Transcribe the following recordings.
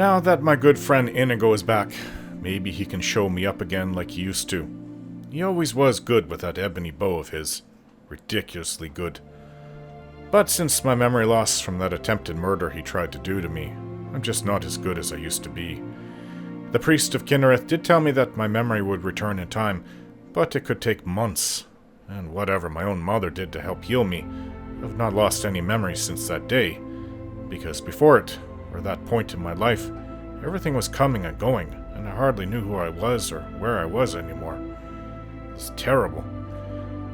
Now that my good friend Inigo is back, maybe he can show me up again like he used to. He always was good with that ebony bow of his. Ridiculously good. But since my memory loss from that attempted murder he tried to do to me, I'm just not as good as I used to be. The priest of Kinnereth did tell me that my memory would return in time, but it could take months. And whatever my own mother did to help heal me, I've not lost any memory since that day. Because before it, or that point in my life, everything was coming and going, and I hardly knew who I was or where I was anymore. It was terrible.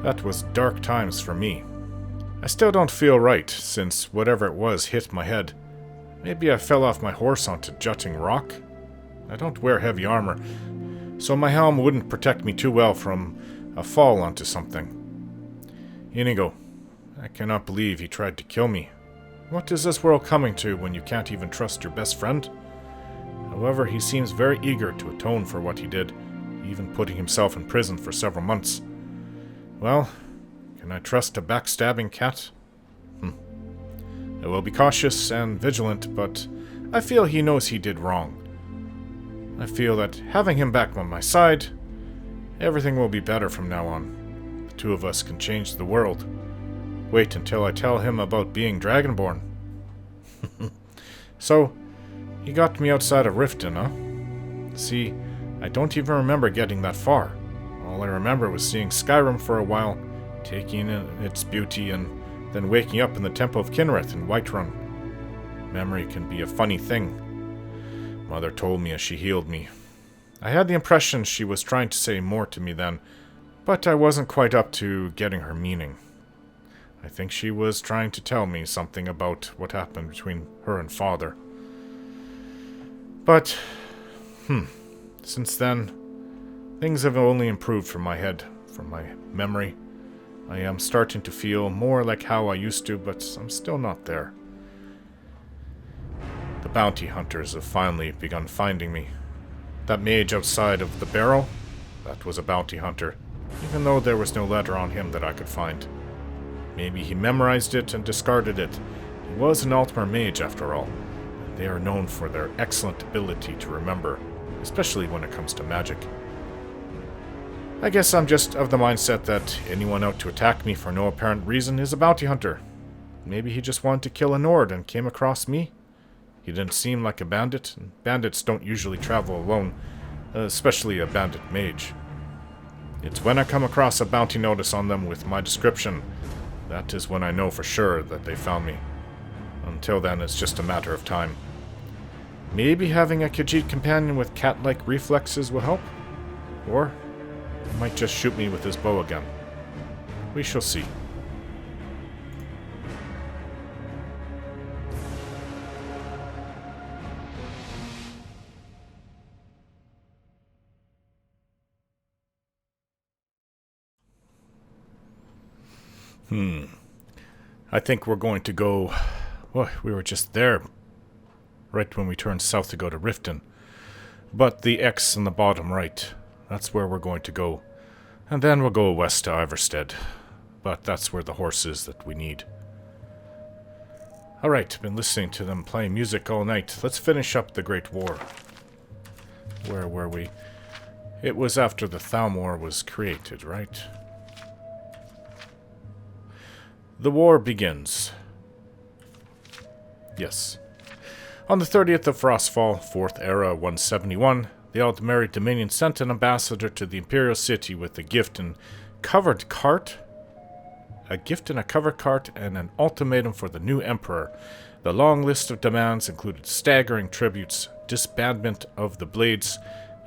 That was dark times for me. I still don't feel right, since whatever it was hit my head. Maybe I fell off my horse onto jutting rock? I don't wear heavy armor, so my helm wouldn't protect me too well from a fall onto something. Inigo, I cannot believe he tried to kill me. What is this world coming to when you can't even trust your best friend? However, he seems very eager to atone for what he did, even putting himself in prison for several months. Well, can I trust a backstabbing cat? I will be cautious and vigilant, but I feel he knows he did wrong. I feel that having him back on my side, everything will be better from now on. The two of us can change the world. Wait until I tell him about being Dragonborn. So, he got me outside of Riften, huh? See, I don't even remember getting that far. All I remember was seeing Skyrim for a while, taking in its beauty, and then waking up in the Temple of Kinnereth in Whiterun. Memory can be a funny thing. Mother told me as she healed me. I had the impression she was trying to say more to me then, but I wasn't quite up to getting her meaning. I think she was trying to tell me something about what happened between her and Father. But, since then, things have only improved for my head, for my memory. I am starting to feel more like how I used to, but I'm still not there. The bounty hunters have finally begun finding me. That mage outside of the barrel, that was a bounty hunter, even though there was no letter on him that I could find. Maybe he memorized it and discarded it. He was an Altmer mage after all. They are known for their excellent ability to remember, especially when it comes to magic. I guess I'm just of the mindset that anyone out to attack me for no apparent reason is a bounty hunter. Maybe he just wanted to kill a Nord and came across me. He didn't seem like a bandit, and bandits don't usually travel alone, especially a bandit mage. It's when I come across a bounty notice on them with my description, that is when I know for sure that they found me. Until then, it's just a matter of time. Maybe having a Khajiit companion with cat-like reflexes will help? Or he might just shoot me with his bow again. We shall see. I think we're going to go... Well, we were just there, right when we turned south to go to Riften. But the X in the bottom right, that's where we're going to go. And then we'll go west to Iverstead. But that's where the horse is that we need. Alright, been listening to them playing music all night. Let's finish up the Great War. Where were we? It was after the Thalmor was created, right? The war begins. Yes. On the 30th of Frostfall, 4th Era 171, the Aldmeri Dominion sent an ambassador to the Imperial City with a gift and covered cart? A gift in a covered cart and an ultimatum for the new Emperor. The long list of demands included staggering tributes, disbandment of the Blades,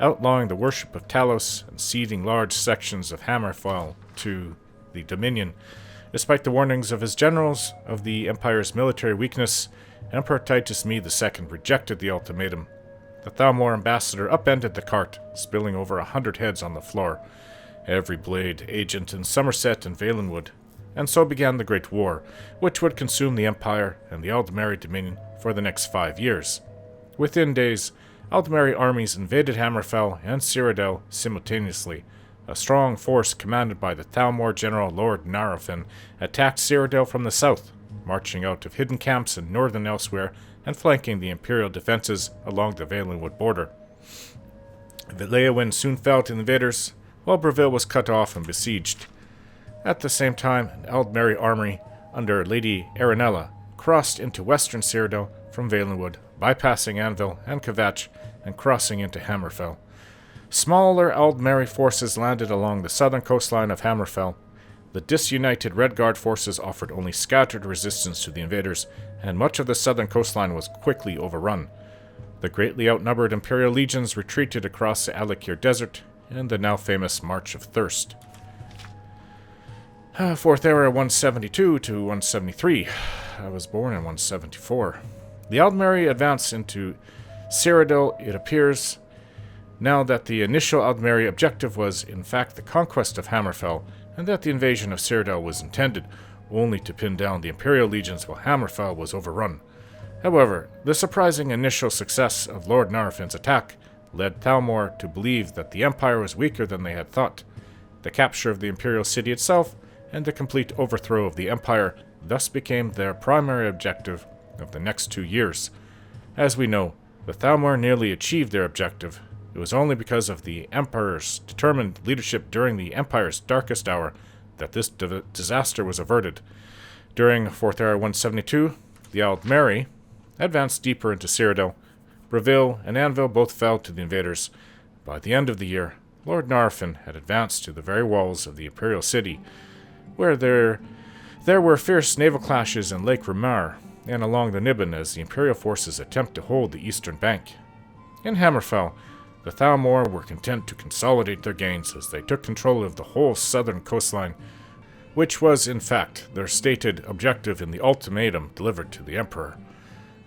outlawing the worship of Talos, and ceding large sections of Hammerfell to the Dominion. Despite the warnings of his generals of the Empire's military weakness, Emperor Titus Me II rejected the ultimatum. The Thalmor ambassador upended the cart, spilling over 100 heads on the floor, every blade, agent in Somerset and Valenwood. And so began the Great War, which would consume the Empire and the Aldmeri Dominion for the next 5 years. Within days, Aldmeri armies invaded Hammerfell and Cyrodiil simultaneously. A strong force commanded by the Thalmor general Lord Narofin attacked Cyrodiil from the south, marching out of hidden camps in northern elsewhere and flanking the Imperial defenses along the Valenwood border. Leyawind soon fell to the invaders, while Breville was cut off and besieged. At the same time, an Aldmeri army under Lady Aranella crossed into western Cyrodiil from Valenwood, bypassing Anvil and Kvatch and crossing into Hammerfell. Smaller Aldmeri forces landed along the southern coastline of Hammerfell. The disunited Red Guard forces offered only scattered resistance to the invaders, and much of the southern coastline was quickly overrun. The greatly outnumbered Imperial legions retreated across the Alakir Desert in the now famous March of Thirst. 4th Era 172 to 173. I was born in 174. The Aldmeri advance into Cyrodiil, it appears, now that the initial Aldmeri objective was in fact the conquest of Hammerfell, and that the invasion of Cyrodiil was intended only to pin down the Imperial legions while Hammerfell was overrun. However, the surprising initial success of Lord Narfin's attack led Thalmor to believe that the Empire was weaker than they had thought. The capture of the Imperial city itself and the complete overthrow of the Empire thus became their primary objective of the next 2 years. As we know, the Thalmor nearly achieved their objective. It was only because of the Emperor's determined leadership during the Empire's darkest hour that this disaster was averted. During 4th Era 172, the Aldmeri advanced deeper into Cyrodiil. Breville and Anvil both fell to the invaders. By the end of the year, Lord Narfin had advanced to the very walls of the Imperial city, where there were fierce naval clashes in Lake Ramar and along the Niben as the Imperial forces attempt to hold the eastern bank. In Hammerfell, the Thalmor were content to consolidate their gains as they took control of the whole southern coastline, which was in fact their stated objective in the ultimatum delivered to the Emperor.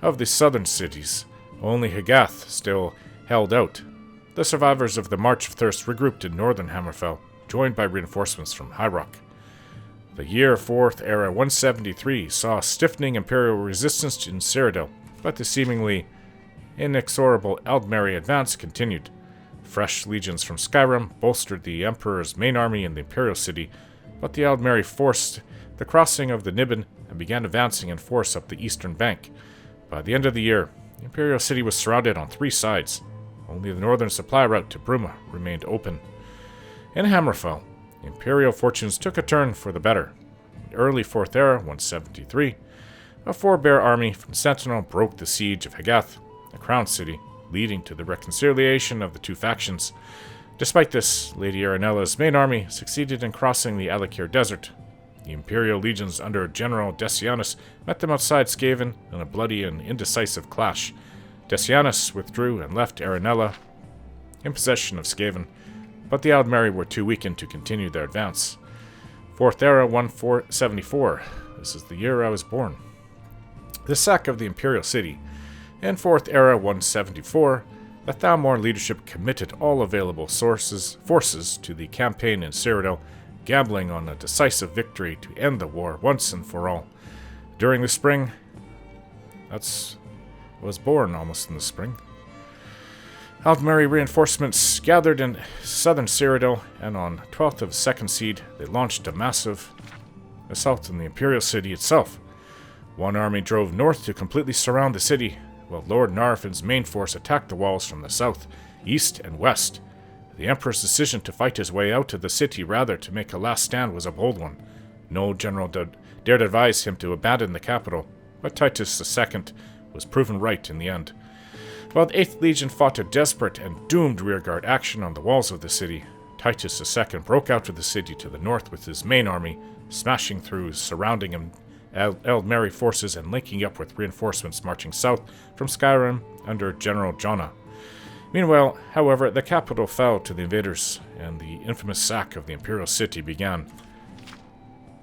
Of the southern cities, only Hagath still held out. The survivors of the March of Thirst regrouped in northern Hammerfell, joined by reinforcements from High Rock. The year 4th Era 173 saw stiffening Imperial resistance in Cyrodiil, but the seemingly inexorable Aldmeri advance continued. Fresh legions from Skyrim bolstered the Emperor's main army in the Imperial city, but the Aldmeri forced the crossing of the Niben and began advancing in force up the eastern bank. By the end of the year, the Imperial city was surrounded on 3 sides. Only the northern supply route to Bruma remained open. In Hammerfell, Imperial fortunes took a turn for the better. In early 4th Era 173, a forebear army from Sentinel broke the siege of Hagath, the crown city, leading to the reconciliation of the two factions. Despite this, Lady Aranella's main army succeeded in crossing the Alakir Desert. The Imperial legions under General Decianus met them outside Skaven in a bloody and indecisive clash. Decianus withdrew and left Aranella in possession of Skaven, but the Aldmeri were too weakened to continue their advance. 4th Era 174. This is the year I was born. The sack of the Imperial city. In 4th Era 174, the Thalmor leadership committed all available forces to the campaign in Cyrodiil, gambling on a decisive victory to end the war once and for all. During the spring, I was born almost in the spring, Aldmeri reinforcements gathered in southern Cyrodiil, and on 12th of 2nd Seed, they launched a massive assault on the Imperial city itself. One army drove north to completely surround the city, while Lord Narfin's main force attacked the walls from the south, east, and west. The Emperor's decision to fight his way out of the city rather to make a last stand was a bold one. No general dared advise him to abandon the capital, but Titus II was proven right in the end. While the 8th Legion fought a desperate and doomed rearguard action on the walls of the city, Titus II broke out of the city to the north with his main army, smashing through surrounding Aldmeri forces and linking up with reinforcements marching south from Skyrim under General Jonna. Meanwhile, however, the capital fell to the invaders, and the infamous sack of the Imperial city began.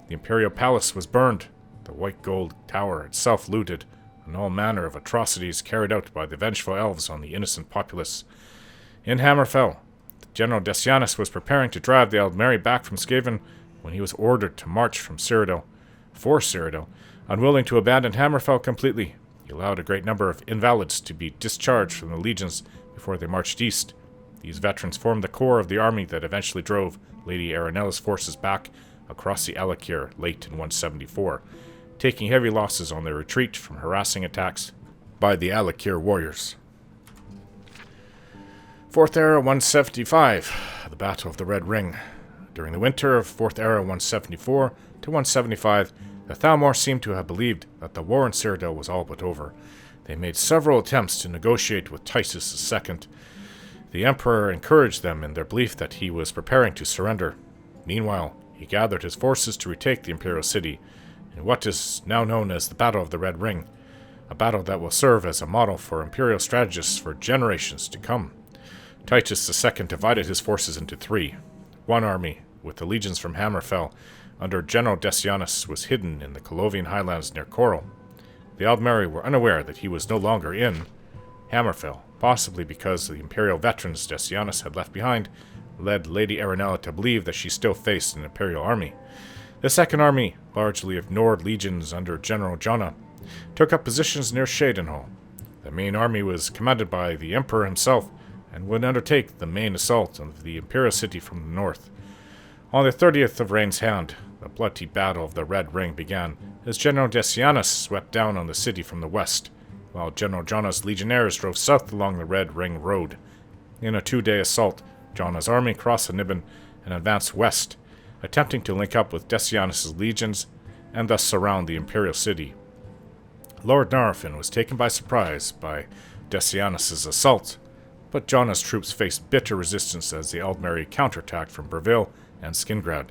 The Imperial palace was burned, the white gold tower itself looted, and all manner of atrocities carried out by the vengeful elves on the innocent populace. In Hammerfell, General Decianus was preparing to drive the Aldmeri back from Skaven when he was ordered to march for Cyrodiil. Unwilling to abandon Hammerfell completely, he allowed a great number of invalids to be discharged from the legions before they marched east. These veterans formed the core of the army that eventually drove Lady Aranella's forces back across the Alakir late in 174. taking heavy losses on their retreat from harassing attacks by the Alakir warriors. 4th Era 175, the Battle of the Red Ring. During the winter of 4th Era 174 to 175, the Thalmor seemed to have believed that the war in Cyrodiil was all but over. They made several attempts to negotiate with Titus II. The Emperor encouraged them in their belief that he was preparing to surrender. Meanwhile, he gathered his forces to retake the Imperial City, in what is now known as the Battle of the Red Ring, a battle that will serve as a model for Imperial strategists for generations to come. Titus II divided his forces into three. One army, with the legions from Hammerfell, under General Decianus, was hidden in the Colovian highlands near Coral. The Aldmeri were unaware that he was no longer in Hammerfell, possibly because the Imperial veterans Decianus had left behind led Lady Arenella to believe that she still faced an Imperial army. The second army, largely of Nord legions under General Jonna, took up positions near Shadenhall. The main army was commanded by the Emperor himself and would undertake the main assault of the Imperial city from the north. On the 30th of Rain's Hand, the bloody Battle of the Red Ring began, as General Decianus swept down on the city from the west, while General Jonna's legionnaires drove south along the Red Ring Road. In a 2-day assault, Jonna's army crossed the Niben and advanced west, attempting to link up with Decianus' legions and thus surround the Imperial city. Lord Narfin was taken by surprise by Decianus' assault, but Jonna's troops faced bitter resistance as the Aldmeri counterattacked from Breville and Skingrad.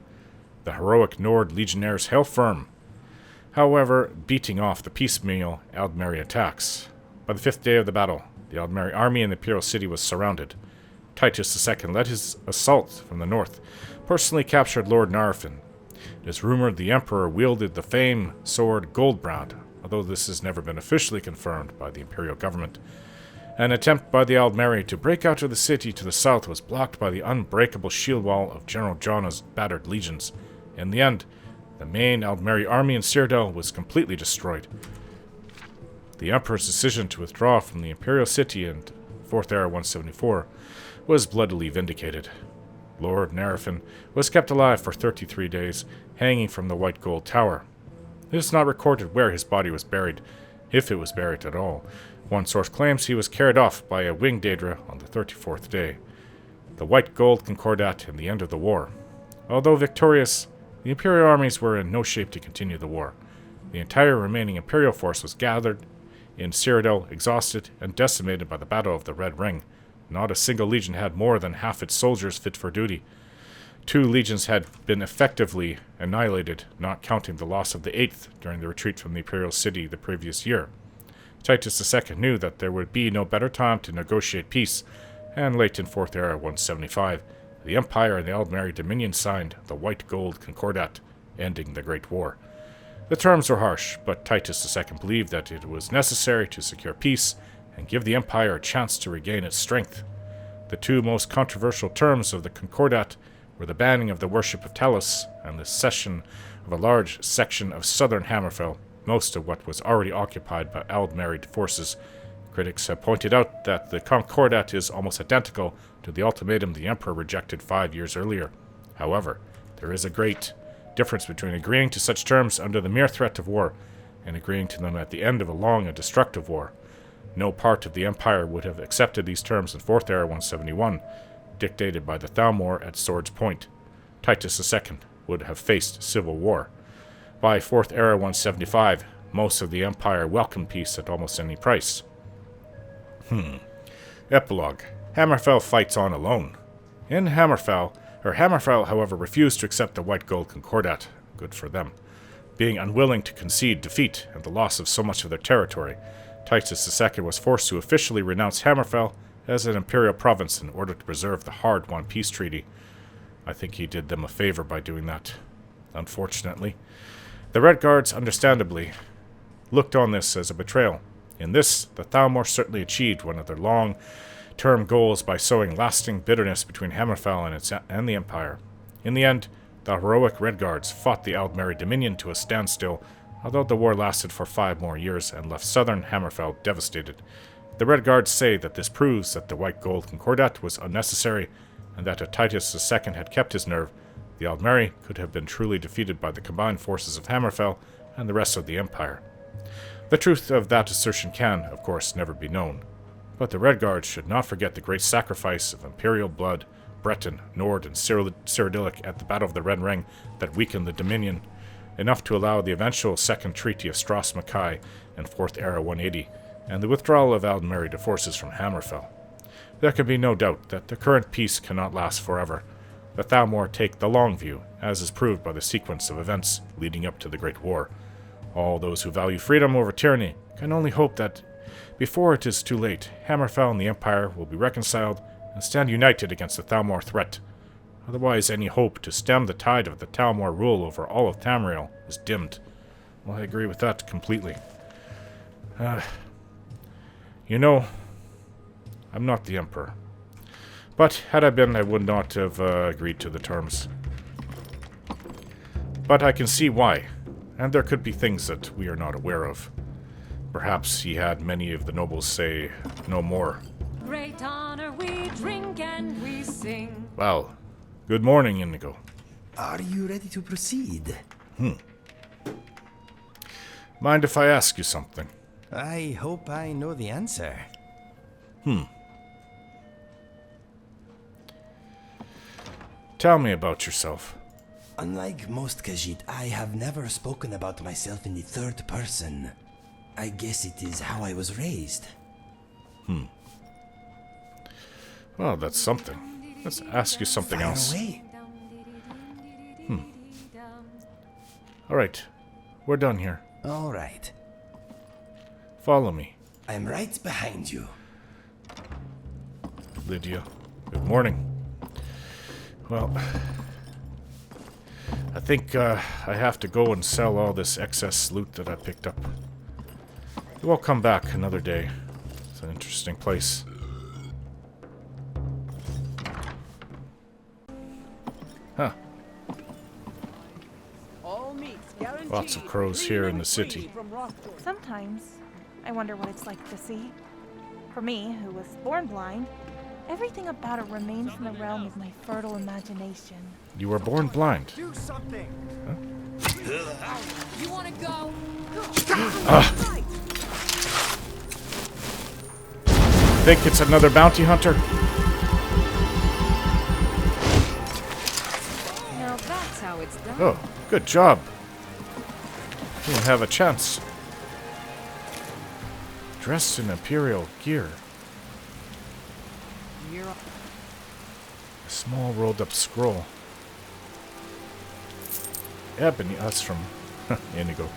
The heroic Nord legionnaires held firm, however, beating off the piecemeal Aldmeri attacks. By the 5th day of the battle, the Aldmeri army in the Imperial city was surrounded. Titus II led his assault from the north, personally captured Lord Narfin. It is rumored the Emperor wielded the famed sword Goldbrand, although this has never been officially confirmed by the Imperial government. An attempt by the Aldmeri to break out of the city to the south was blocked by the unbreakable shield wall of General Jonna's battered legions. In the end, the main Aldmeri army in Cyrodiil was completely destroyed. The Emperor's decision to withdraw from the Imperial city in 4th Era 174 was bloodily vindicated. Lord Narfin was kept alive for 33 days, hanging from the White Gold Tower. It is not recorded where his body was buried, if it was buried at all. One source claims he was carried off by a winged Daedra on the 34th day. The White Gold Concordat and the end of the war. Although victorious, the Imperial armies were in no shape to continue the war. The entire remaining Imperial force was gathered in Cyrodiil, exhausted and decimated by the Battle of the Red Ring. Not a single legion had more than half its soldiers fit for duty. 2 legions had been effectively annihilated, not counting the loss of the 8th during the retreat from the Imperial city the previous year. Titus II knew that there would be no better time to negotiate peace, and late in 4th Era 175, the Empire and the Aldmeri Dominion signed the White Gold Concordat, ending the Great War. The terms were harsh, but Titus II believed that it was necessary to secure peace and give the Empire a chance to regain its strength. The 2 most controversial terms of the Concordat were the banning of the worship of Talos and the cession of a large section of southern Hammerfell, most of what was already occupied by Aldmeri forces. Critics have pointed out that the Concordat is almost identical to the ultimatum the Emperor rejected 5 years earlier. However, there is a great difference between agreeing to such terms under the mere threat of war and agreeing to them at the end of a long and destructive war. No part of the Empire would have accepted these terms in 4th Era 171, dictated by the Thalmor at Sword's Point. Titus II would have faced civil war. By 4th Era 175, most of the Empire welcomed peace at almost any price. Epilogue. Hammerfell fights on alone. Hammerfell, however, refused to accept the White Gold Concordat. Good for them. Being unwilling to concede defeat and the loss of so much of their territory, Titus II was forced to officially renounce Hammerfell as an imperial province in order to preserve the hard-won peace treaty. I think he did them a favor by doing that, unfortunately. The Red Guards, understandably, looked on this as a betrayal. In this, the Thalmor certainly achieved one of their long-term goals by sowing lasting bitterness between Hammerfell and the Empire. In the end, the heroic Red Guards fought the Aldmeri Dominion to a standstill, although the war lasted for 5 more years and left southern Hammerfell devastated. The Red Guards say that this proves that the White Gold Concordat was unnecessary, and that if Titus II had kept his nerve, the Aldmeri could have been truly defeated by the combined forces of Hammerfell and the rest of the Empire. The truth of that assertion can, of course, never be known, but the Red Guards should not forget the great sacrifice of Imperial blood, Breton, Nord, and Cyrodiilic at the Battle of the Red Ring that weakened the Dominion, enough to allow the eventual Second Treaty of Strass-Mackay in 4th Era 180, and the withdrawal of Aldmeri to forces from Hammerfell. There can be no doubt that the current peace cannot last forever. The Thalmor take the long view, as is proved by the sequence of events leading up to the Great War. All those who value freedom over tyranny can only hope that, before it is too late, Hammerfell and the Empire will be reconciled and stand united against the Thalmor threat. Otherwise, any hope to stem the tide of the Thalmor rule over all of Tamriel is dimmed. Well, I agree with that completely. You know, I'm not the Emperor. But had I been, I would not have agreed to the terms. But I can see why, and there could be things that we are not aware of. Perhaps he had many of the nobles say no more. Great honor we drink and we sing. Well, good morning, Inigo. Are you ready to proceed? Mind if I ask you something? I hope I know the answer. Tell me about yourself. Unlike most Khajiit, I have never spoken about myself in the third person. I guess it is how I was raised. Well, that's something. Let's ask you something Fire else. away. Alright, we're done here. All right. Follow me. I'm right behind you. Lydia. Good morning. Well, I think I have to go and sell all this excess loot that I picked up. We'll come back another day. It's an interesting place. Huh. Lots of crows here in the city. Sometimes, I wonder what it's like to see. For me, who was born blind, everything about it remains in the realm of my fertile imagination. You were born blind. Do something. You want to go? Think it's another bounty hunter? Now that's how it's done. Oh, good job. You don't have a chance. Dressed in Imperial gear. A small rolled up scroll. Ebony, that's from Inigo.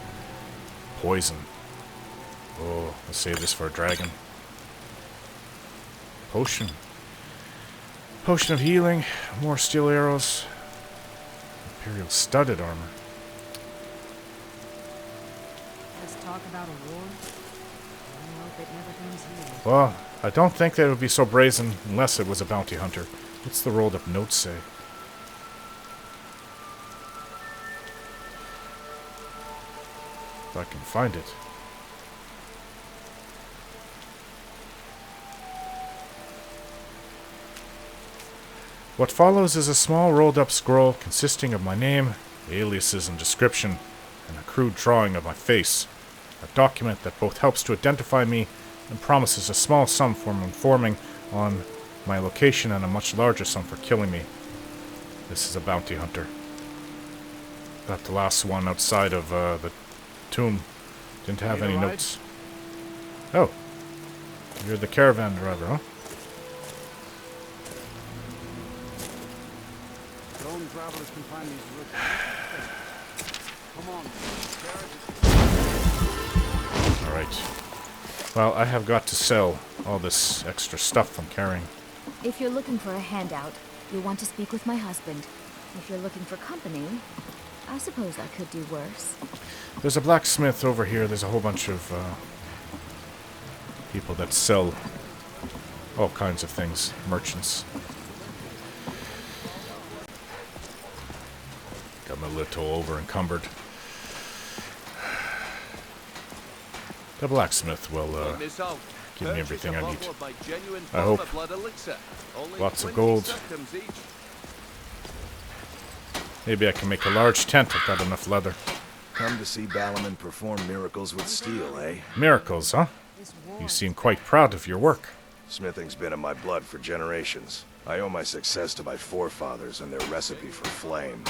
Poison. Oh, let's save this for a dragon. Potion. Potion of healing. More steel arrows. Imperial studded armor. Let's talk about a war. I hope it never comes here. Well, I don't think that it would be so brazen unless it was a bounty hunter. What's the rolled up note say? If I can find it. What follows is a small rolled up scroll consisting of my name, aliases and description, and a crude drawing of my face. A document that both helps to identify me and promises a small sum for informing on my location and a much larger sum for killing me. This is a bounty hunter. Got the last one outside of the tomb. Didn't have any notes. Oh. You're the caravan driver, huh? Lone travelers can find these routes. Come on. Alright. Well, I have got to sell all this extra stuff I'm carrying. If you're looking for a handout, you'll want to speak with my husband. If you're looking for company, I suppose I could do worse. There's a blacksmith over here. There's a whole bunch of people that sell all kinds of things. Merchants. Got me a little over encumbered. The blacksmith will give me everything I need. I hope. Lots of gold. Maybe I can make a large tent. I've got enough leather. Come to see Balliman perform miracles with steel, eh? Miracles, huh? You seem quite proud of your work. Smithing's been in my blood for generations. I owe my success to my forefathers and their recipe for flame.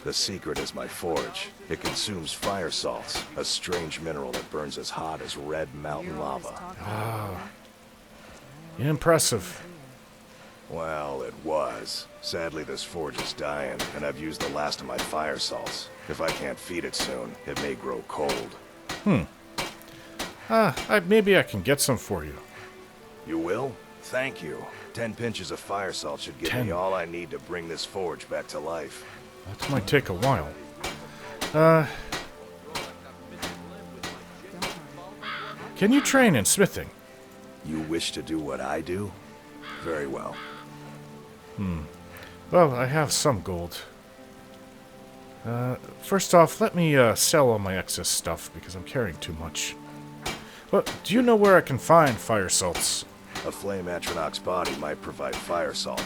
The secret is my forge. It consumes fire salts, a strange mineral that burns as hot as red mountain lava. Impressive. Well, it was. Sadly, this forge is dying, and I've used the last of my fire salts. If I can't feed it soon, it may grow cold. Maybe I can get some for you. You will? Thank you. 10 pinches of fire salt should give me all I need to bring this forge back to life. That might take a while. Can you train in smithing? You wish to do what I do? Very well. Well, I have some gold. First off, let me sell all my excess stuff because I'm carrying too much. Well, do you know where I can find fire salts? A flame Atronach's body might provide fire salt.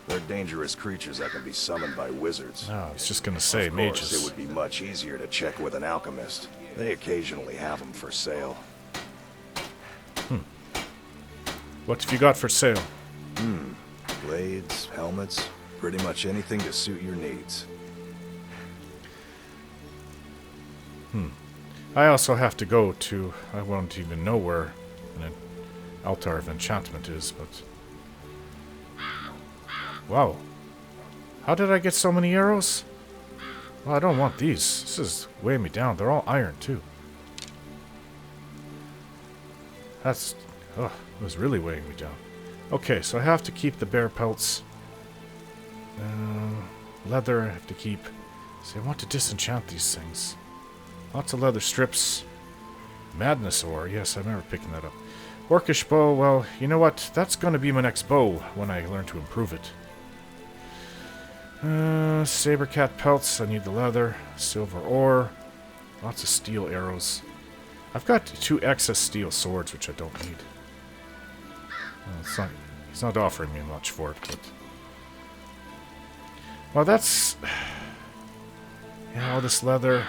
They're dangerous creatures that can be summoned by wizards. Oh, I was just gonna say, Of course, mages. it would be much easier to check with an alchemist. They occasionally have them for sale. What have you got for sale? Blades, helmets, pretty much anything to suit your needs. I also have to go to... I won't even know where an altar of enchantment is, but... Wow. How did I get so many arrows? Well, I don't want these. This is weighing me down. They're all iron, too. That's... Oh, it was really weighing me down. Okay, so I have to keep the bear pelts. Leather I have to keep. See, I want to disenchant these things. Lots of leather strips. Madness ore. Yes, I remember picking that up. Orcish bow. Well, you know what? That's going to be my next bow when I learn to improve it. Sabercat pelts. I need the leather. Silver ore. Lots of steel arrows. I've got 2 excess steel swords, which I don't need. Well, he's not offering me much for it, but... Well, that's... Yeah, all this leather...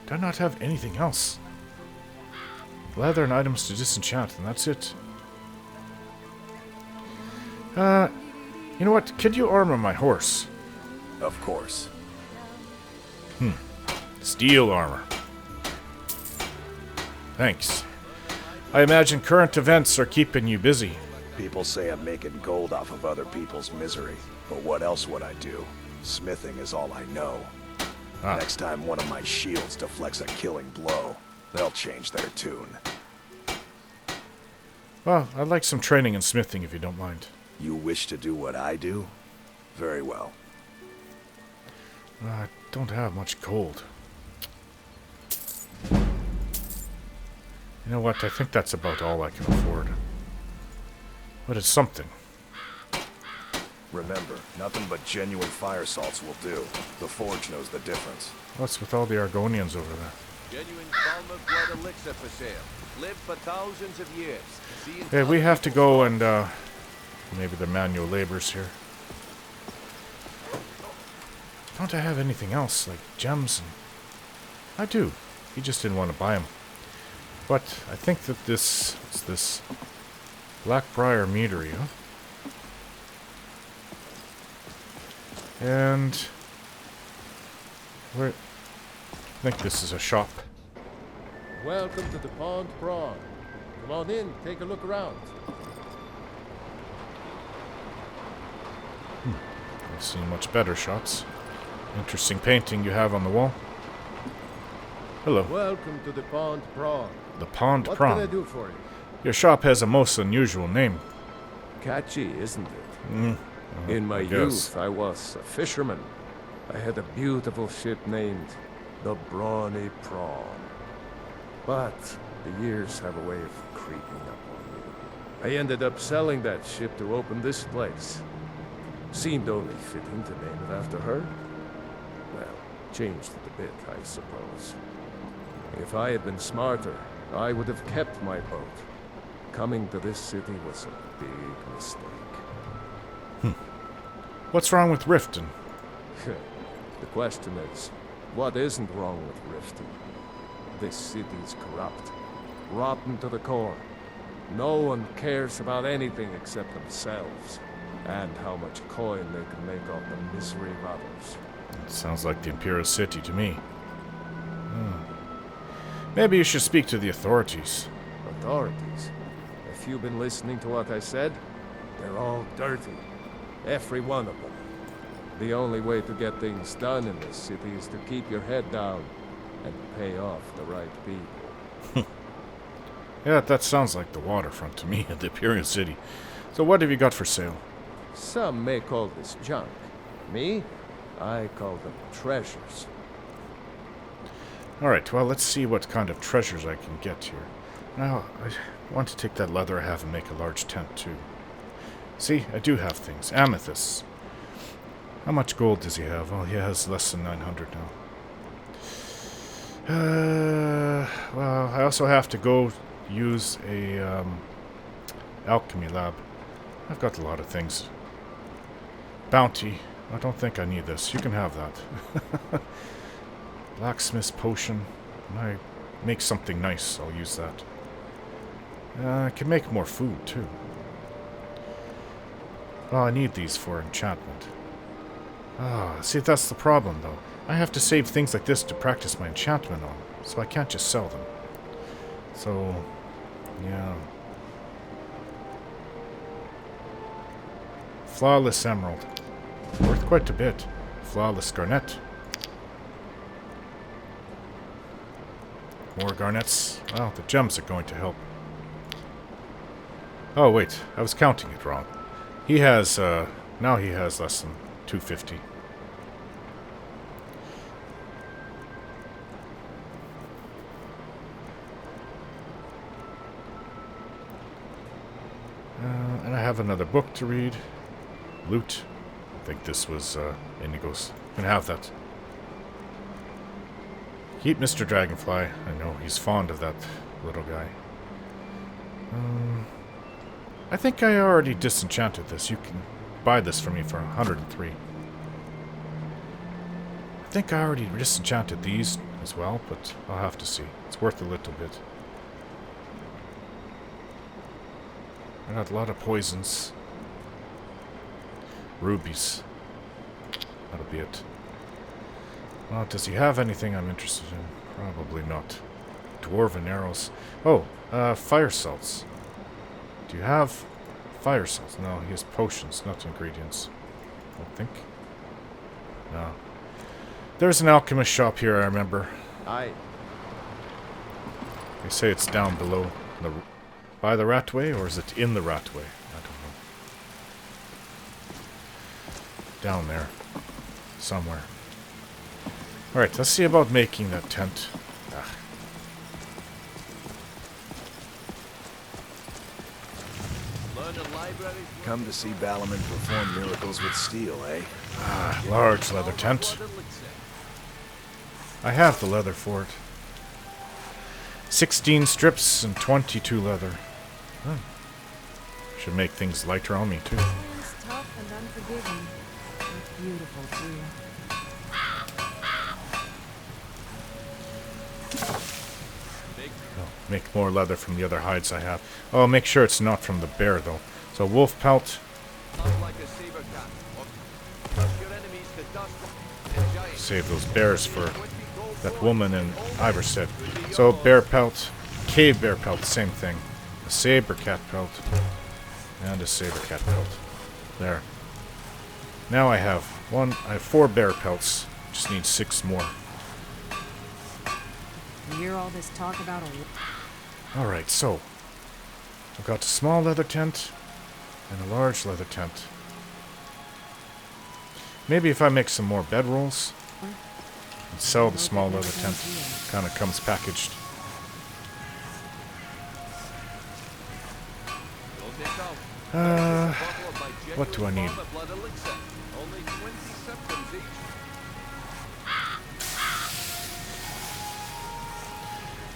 Do I not have anything else? Leather and items to disenchant, and that's it. You know what? Could you armor my horse? Of course. Steel armor. Thanks. I imagine current events are keeping you busy. People say I'm making gold off of other people's misery, but what else would I do? Smithing is all I know. Next time one of my shields deflects a killing blow, they'll change their tune. Well, I'd like some training in smithing if you don't mind. You wish to do what I do? Very well. I don't have much gold. You know what? I think that's about all I can afford. But it's something. Remember, nothing but genuine fire salts will do. The forge knows the difference. What's with all the Argonians over there? Genuine Balmer blood elixir for sale. Lived for thousands of years. Yeah, we have to go and, maybe the manual labor's here. Don't I have anything else, like gems and... I do. He just didn't want to buy them. But I think that this... What's this? Blackbriar Meadery, huh? And... Where... I think this is a shop. Welcome to the Pond Prawn. Come on in, take a look around. I've seen much better shops. Interesting painting you have on the wall. Hello. Welcome to the Pond Prawn. The Pond What Prawn. can I do for you? Your shop has a most unusual name. Catchy, isn't it? In my I guess. youth, I was a fisherman. I had a beautiful ship named the Brawny Prawn. But the years have a way of creeping up on me. I ended up selling that ship to open this place. Seemed only fitting to name it after her. Well, changed it a bit, I suppose. If I had been smarter, I would have kept my boat. Coming to this city was a big mistake. What's wrong with Riften? The question is, What isn't wrong with Riften? This city's corrupt, rotten to the core. No one cares about anything except themselves, and how much coin they can make off the misery of others. Sounds like the Imperial City to me. Maybe you should speak to the authorities. Authorities? If you've been listening to what I said, they're all dirty. Every one of them. The only way to get things done in this city is to keep your head down and pay off the right people. Yeah, that sounds like the waterfront to me at the Imperial City. So what have you got for sale? Some may call this junk. Me? I call them treasures. Alright, well, let's see what kind of treasures I can get here. Now, I want to take that leather I have and make a large tent, too. See, I do have things. Amethysts. How much gold does he have? Well, he has less than 900 now. Well, I also have to go use a alchemy lab. I've got a lot of things. Bounty. I don't think I need this. You can have that. Blacksmith's potion. When I make something nice, I'll use that. I can make more food, too. Well, I need these for enchantment. See, that's the problem, though. I have to save things like this to practice my enchantment on, so I can't just sell them. So, yeah. Flawless emerald. Worth quite a bit. Flawless garnet. More garnets. Well, the gems are going to help. Oh, wait. I was counting it wrong. He has, now he has less than 250. And I have another book to read. Loot. I think this was Inigo's. You can have that. Keep Mr. Dragonfly. I know he's fond of that little guy. I think I already disenchanted this. You can buy this for me for 103. I think I already disenchanted these as well, but I'll have to see. It's worth a little bit. I got a lot of poisons. Rubies. That'll be it. Well, does he have anything I'm interested in? Probably not. Dwarven arrows. Oh, fire salts. Do you have fire salts? No, he has potions, not ingredients. I think. No. There's an alchemist shop here, I remember. Aye. They say it's down below. By the Ratway, or is it in the Ratway? I don't know. Down there. Somewhere. Alright, let's see about making that tent. Come to see Ballerman perform miracles with steel, eh? Large leather tent. I have the leather for it. 16 strips and 22 leather. Should make things lighter on me, too. He's tough and unforgiving. He's beautiful, too. Make more leather from the other hides I have. Oh, make sure it's not from the bear, though. So, wolf pelt. Save those bears for that woman in Iverstead. So, bear pelt, cave bear pelt, same thing. A saber cat pelt, and a saber cat pelt. There. Now I have 4 bear pelts. Just need 6 more. You hear all this talk about a... Alright, so I've got a small leather tent and a large leather tent. Maybe if I make some more bedrolls and sell the small leather tent, kind of comes packaged. What do I need?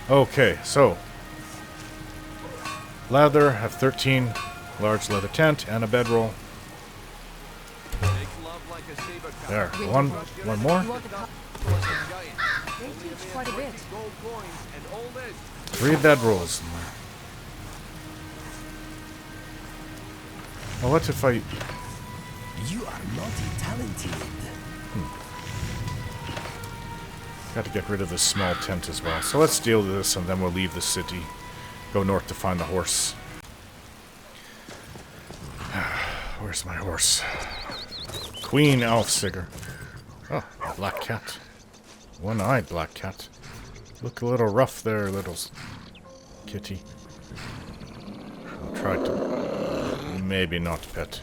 Okay, so leather, have 13, large leather tent, and a bedroll. There, one more. They teach quite a bit. Gold coins and all this. Read that rules. Well, what if I... You are multi-talented. Got to get rid of this small tent as well. So let's deal with this and then we'll leave the city. Go north to find the horse. Where's my horse? Queen Alfsiger. Oh, a black cat. One-eyed black cat. Look a little rough there, little kitty. I'll try to... Maybe not pet.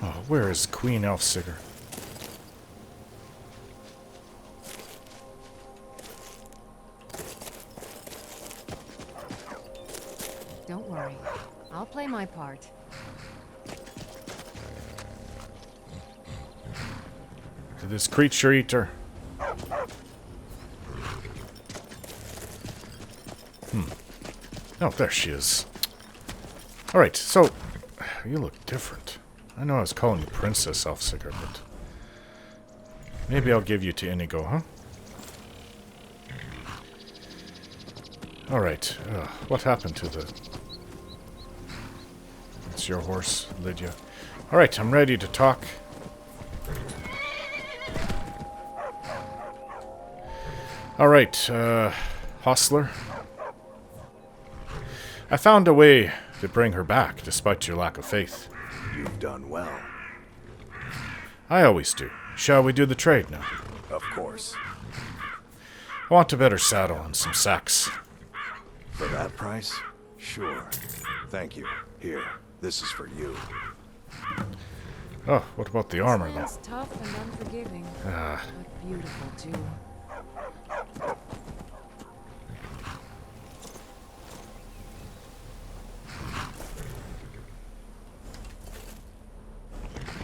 Oh, where is Queen Alfsiger? Don't worry. I'll play my part. To this creature eater. Oh, there she is. Alright, so... You look different. I know I was calling you Princess Alfsiger, but... Maybe I'll give you to Inigo, huh? Alright, what happened to the... It's your horse, Lydia. Alright, I'm ready to talk. Alright, Hostler. I found a way to bring her back, despite your lack of faith. You've done well. I always do. Shall we do the trade now? Of course. I want a better saddle and some sacks. For that price? Sure. Thank you. Here, this is for you. Oh, what about the armor, though? It's tough and unforgiving, but beautiful too.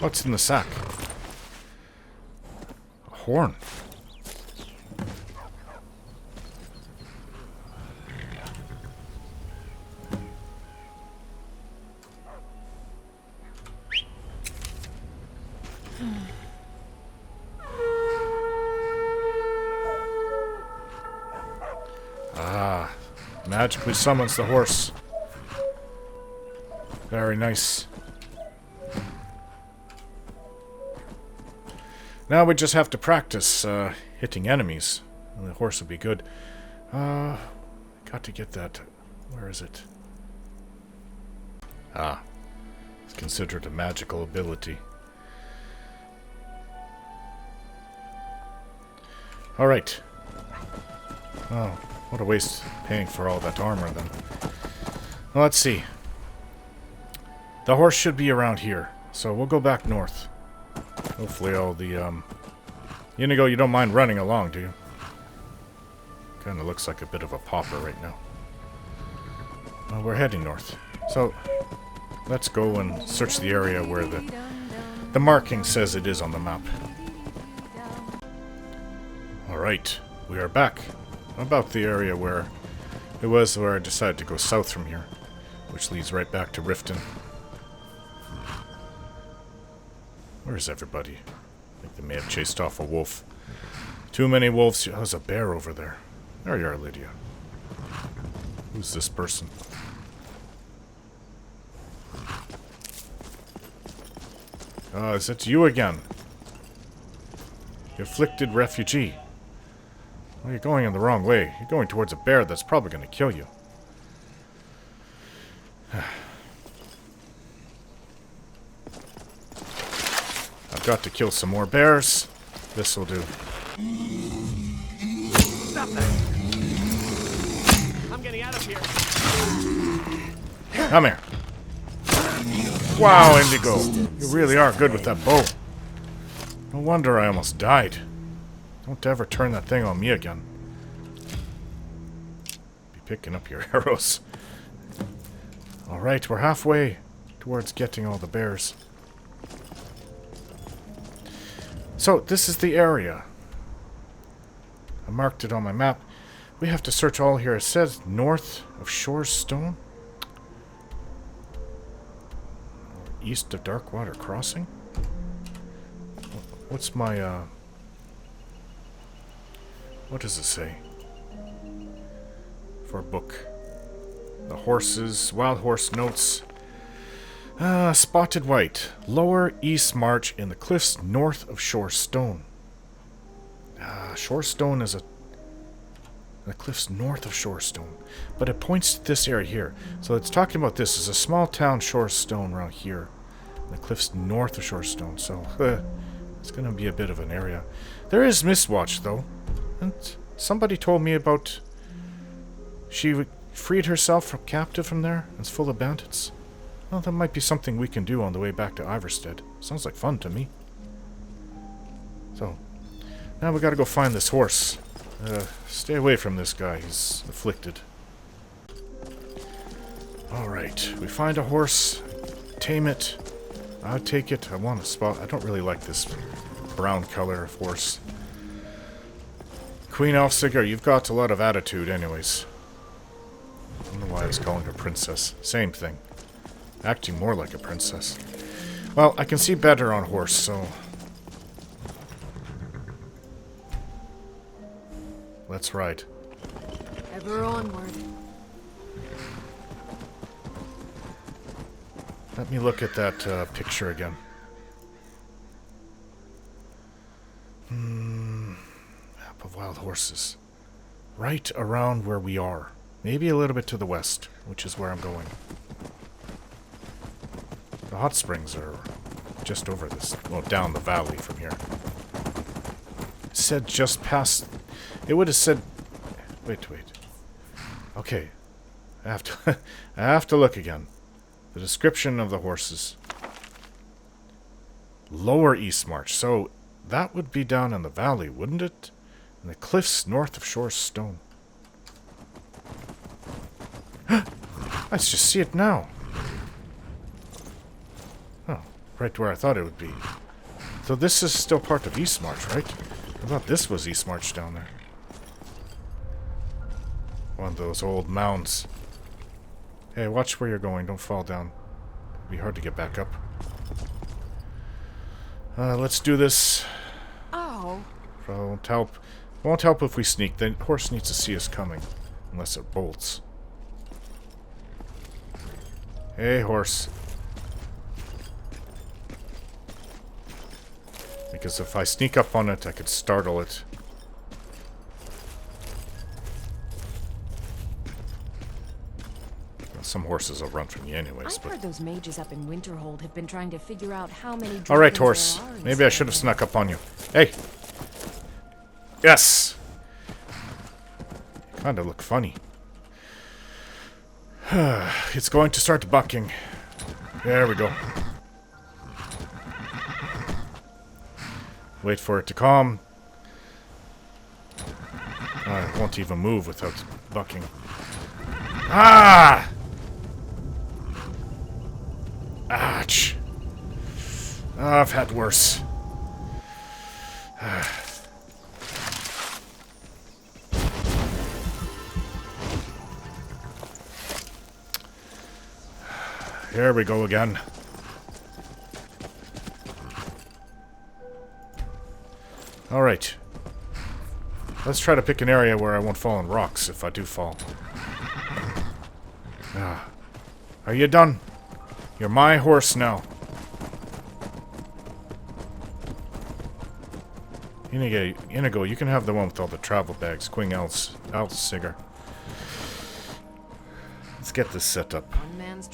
What's in the sack? A horn. Magically summons the horse. Very nice. Now we just have to practice hitting enemies, and the horse will be good. Got to get that. Where is it? Ah, it's considered a magical ability. All right. Oh, what a waste paying for all that armor then. Well, let's see. The horse should be around here, so we'll go back north. Hopefully all the, Inigo, you don't mind running along, do you? Kinda looks like a bit of a pauper right now. Well, we're heading north. So, let's go and search the area where the marking says it is on the map. Alright, we are back. About the area where it was where I decided to go south from here, which leads right back to Riften. Where's everybody? I think they may have chased off a wolf. Too many wolves. Oh, there's a bear over there. There you are, Lydia. Who's this person? Is it you again? You afflicted refugee. Well, you're going in the wrong way. You're going towards a bear that's probably going to kill you. I've got to kill some more bears. This will do. Stop that! I'm getting out of here. Come here. Wow, Indigo. You really are good with that bow. No wonder I almost died. Don't ever turn that thing on me again. Be picking up your arrows. Alright, we're halfway towards getting all the bears. So, this is the area. I marked it on my map. We have to search all here. It says north of Shore's Stone. East of Darkwater Crossing. What's my, what does it say? For a book. The horses, wild horse notes. Spotted white. Lower east march in the cliffs north of Shore Stone. Shore Stone is the cliffs north of Shore Stone. But it points to this area here. So it's talking about this. It's a small town, Shore Stone, around here. The cliffs north of Shore Stone. So, it's going to be a bit of an area. There is Mistwatch, though. And somebody told me about... She freed herself from captive from there. It's full of bandits. Well, that might be something we can do on the way back to Iverstead. Sounds like fun to me. So, now we gotta go find this horse. Stay away from this guy. He's afflicted. Alright, we find a horse. Tame it. I'll take it. I want a spot. I don't really like this brown color of horse. Queen Elfsiger, you've got a lot of attitude anyways. I don't know why I was calling her princess. Same thing. Acting more like a princess. Well, I can see better on horse, so... Let's ride. Ever onward. Let me look at that picture again. Map of wild horses. Right around where we are. Maybe a little bit to the west, which is where I'm going. The hot springs are just over this, well, down the valley from here. It said just past, it would have said, wait. Okay, I have to look again. The description of the horses. Lower East March, so that would be down in the valley, wouldn't it? In the cliffs north of Shore Stone. Let's just see it now. Oh, right where I thought it would be. So this is still part of East March, right? I thought this was East March down there. One of those old mounds. Hey, watch where you're going. Don't fall down. It'll be hard to get back up. Let's do this. Oh. Won't help. Won't help if we sneak. The horse needs to see us coming. Unless it bolts. Hey, horse. Because if I sneak up on it, I could startle it. Well, some horses will run from you anyways, I've but... heard those mages up in Winterhold have been trying to figure out how many Alright, dragons horse. there are in Maybe I should have Skyrim. snuck up on you. Hey! Yes! Kinda look funny. It's going to start bucking. There we go. Wait for it to calm. It won't even move without bucking. Ah! Ouch. Oh, I've had worse. Here we go again. Alright. Let's try to pick an area where I won't fall on rocks if I do fall. Are you done? You're my horse now. Inigo, you can have the one with all the travel bags. Queen Elfsiger. Let's get this set up. One man's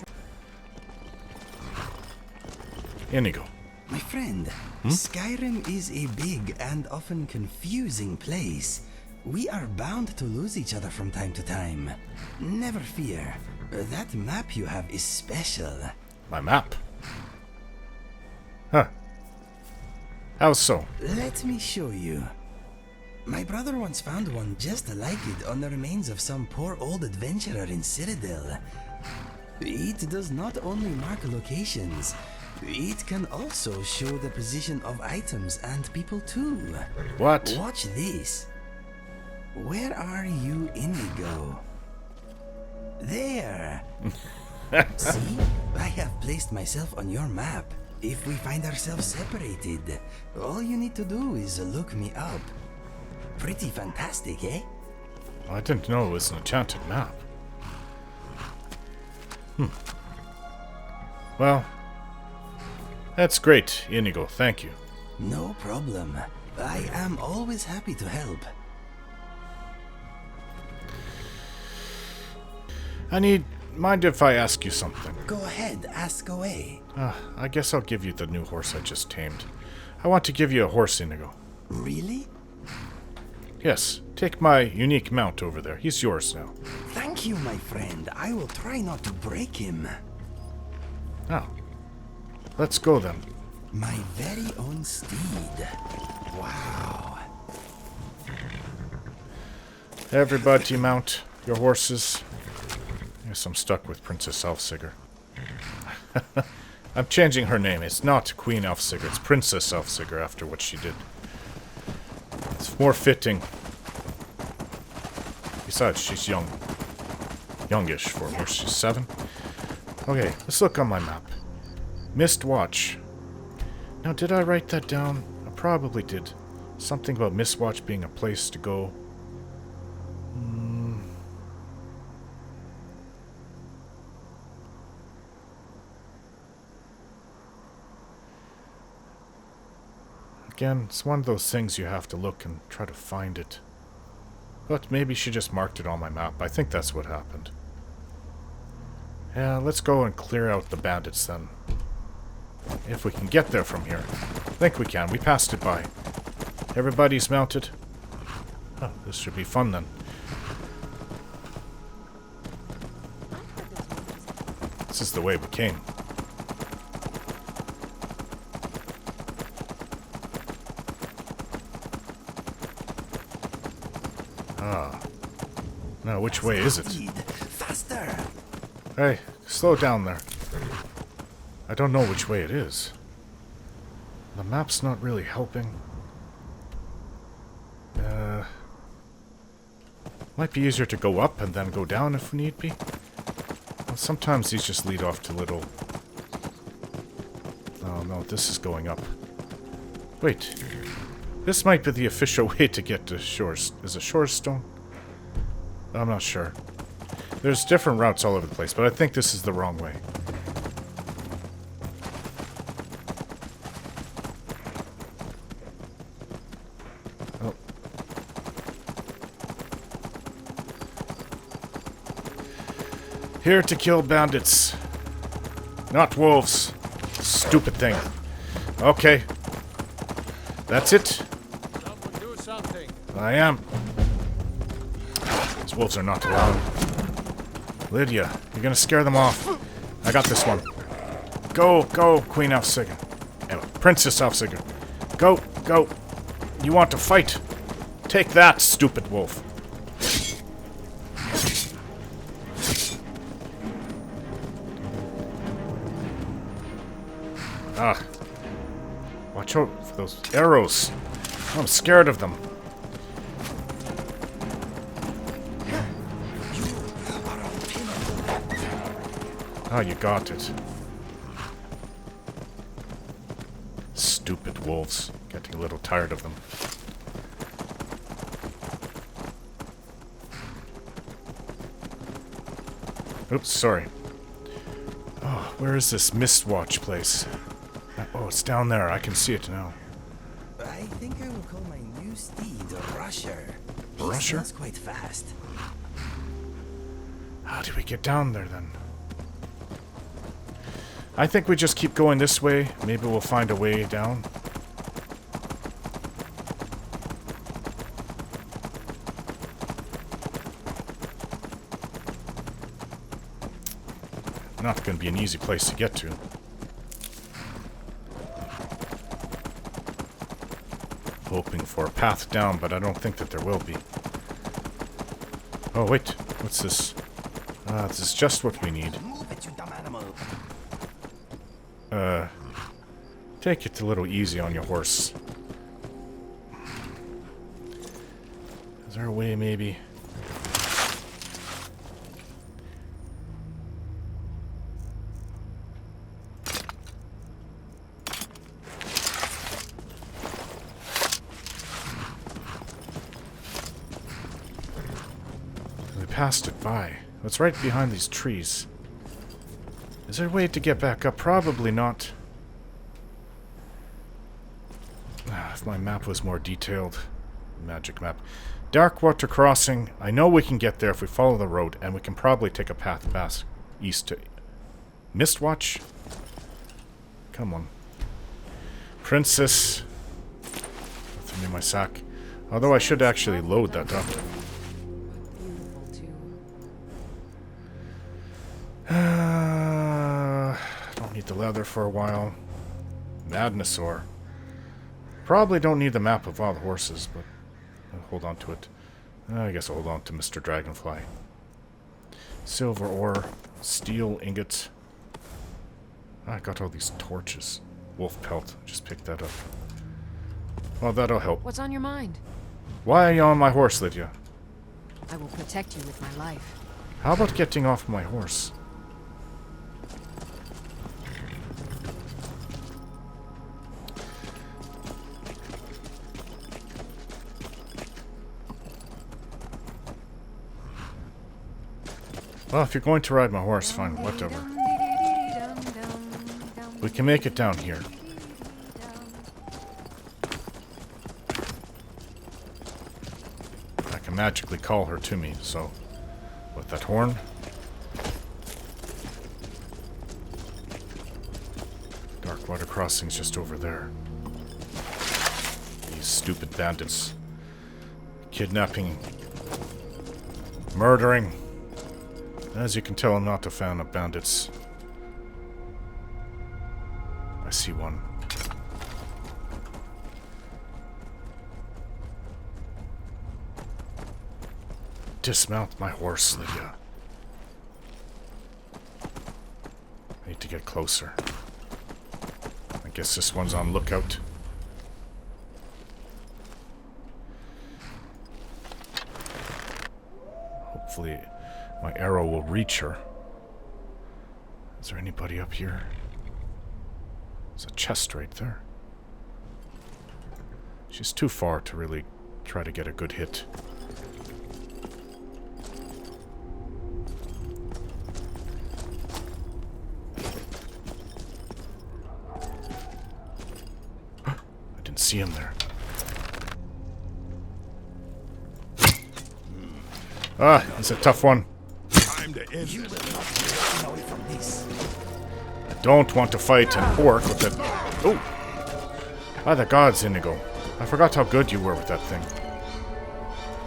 Inigo. My friend, Skyrim is a big and often confusing place. We are bound to lose each other from time to time. Never fear. That map you have is special. My map? Huh. How so? Let me show you. My brother once found one just like it on the remains of some poor old adventurer in Citadel. It does not only mark locations, it can also show the position of items and people too. What? Watch this. Where are you, Inigo? There! See? I have placed myself on your map. If we find ourselves separated, all you need to do is look me up. Pretty fantastic, eh? I didn't know it was an enchanted map. Well, that's great, Inigo. Thank you. No problem. I am always happy to help. Mind if I ask you something? Go ahead, ask away. I guess I'll give you the new horse I just tamed. I want to give you a horse, Inigo. Really? Yes, take my unique mount over there. He's yours now. Thank you, my friend. I will try not to break him. Oh. Let's go then. My very own steed. Wow. Everybody mount your horses. Yes, I'm stuck with Princess Elfsiger. I'm changing her name. It's not Queen Elfsiger, it's Princess Elfsiger after what she did. It's more fitting. Besides, she's young. Youngish for her. She's 7. Okay, let's look on my map. Mistwatch. Now, did I write that down? I probably did. Something about Mistwatch being a place to go. Again, it's one of those things you have to look and try to find it. But maybe she just marked it on my map. I think that's what happened. Yeah, let's go and clear out the bandits then. If we can get there from here. I think we can. We passed it by. Everybody's mounted. Oh, this should be fun then. This is the way we came. Now, which way is it? Faster! Hey, slow down there. I don't know which way it is. The map's not really helping. Might be easier to go up and then go down if need be. Well, sometimes these just lead off to little... Oh no, this is going up. Wait. This might be the official way to get to Shores. Is it Shorestone? I'm not sure. There's different routes all over the place, but I think this is the wrong way. Oh. Here to kill bandits. Not wolves. Stupid thing. Okay. That's it. Someone do something. I am. These wolves are not allowed. Lydia, you're gonna scare them off. I got this one. Go, go, Queen Elfsiger. Princess Elfsiger. Go, go. You want to fight? Take that, stupid wolf. Ah. Watch out for those arrows. I'm scared of them. Oh, you got it. Stupid wolves. Getting a little tired of them. Oops, sorry. Oh, where is this Mistwatch place? Oh, it's down there. I can see it now. I think I will call my new steed a Rusher. He Rusher? smells quite fast. How do we get down there then? I think we just keep going this way. Maybe we'll find a way down. Not going to be an easy place to get to. Hoping for a path down, but I don't think that there will be. Oh, wait. What's this? This is just what we need. Move it, you dumb animal. Take it a little easy on your horse. Is there a way, maybe? passed it by. It's right behind these trees. Is there a way to get back up? Probably not. If my map was more detailed. Magic map. Darkwater Crossing. I know we can get there if we follow the road, and we can probably take a path past east to Mistwatch. Come on. Princess. Nothing in my sack. Although I should actually load that up. Don't need the leather for a while. Madnesor. Probably don't need the map of all the horses, but I'll hold on to it. I guess I'll hold on to Mr. Dragonfly. Silver ore. Steel ingots. I got all these torches. Wolf pelt. Just picked that up. Well, that'll help. What's on your mind? Why are you on my horse, Lydia? I will protect you with my life. How about getting off my horse? Well, if you're going to ride my horse, fine, whatever. We can make it down here. I can magically call her to me, so... With that horn... Darkwater Crossing's just over there. These stupid bandits. Kidnapping. Murdering. As you can tell, I'm not a fan of bandits. I see one. Dismount my horse, Lydia. I need to get closer. I guess this one's on lookout. Hopefully my arrow will reach her. Is there anybody up here? There's a chest right there. She's too far to really try to get a good hit. I didn't see him there. Ah, it's a tough one. Time to end You will this. not get away from this. I don't want to fight an orc with that. Oh! By the gods, Inigo. I forgot how good you were with that thing.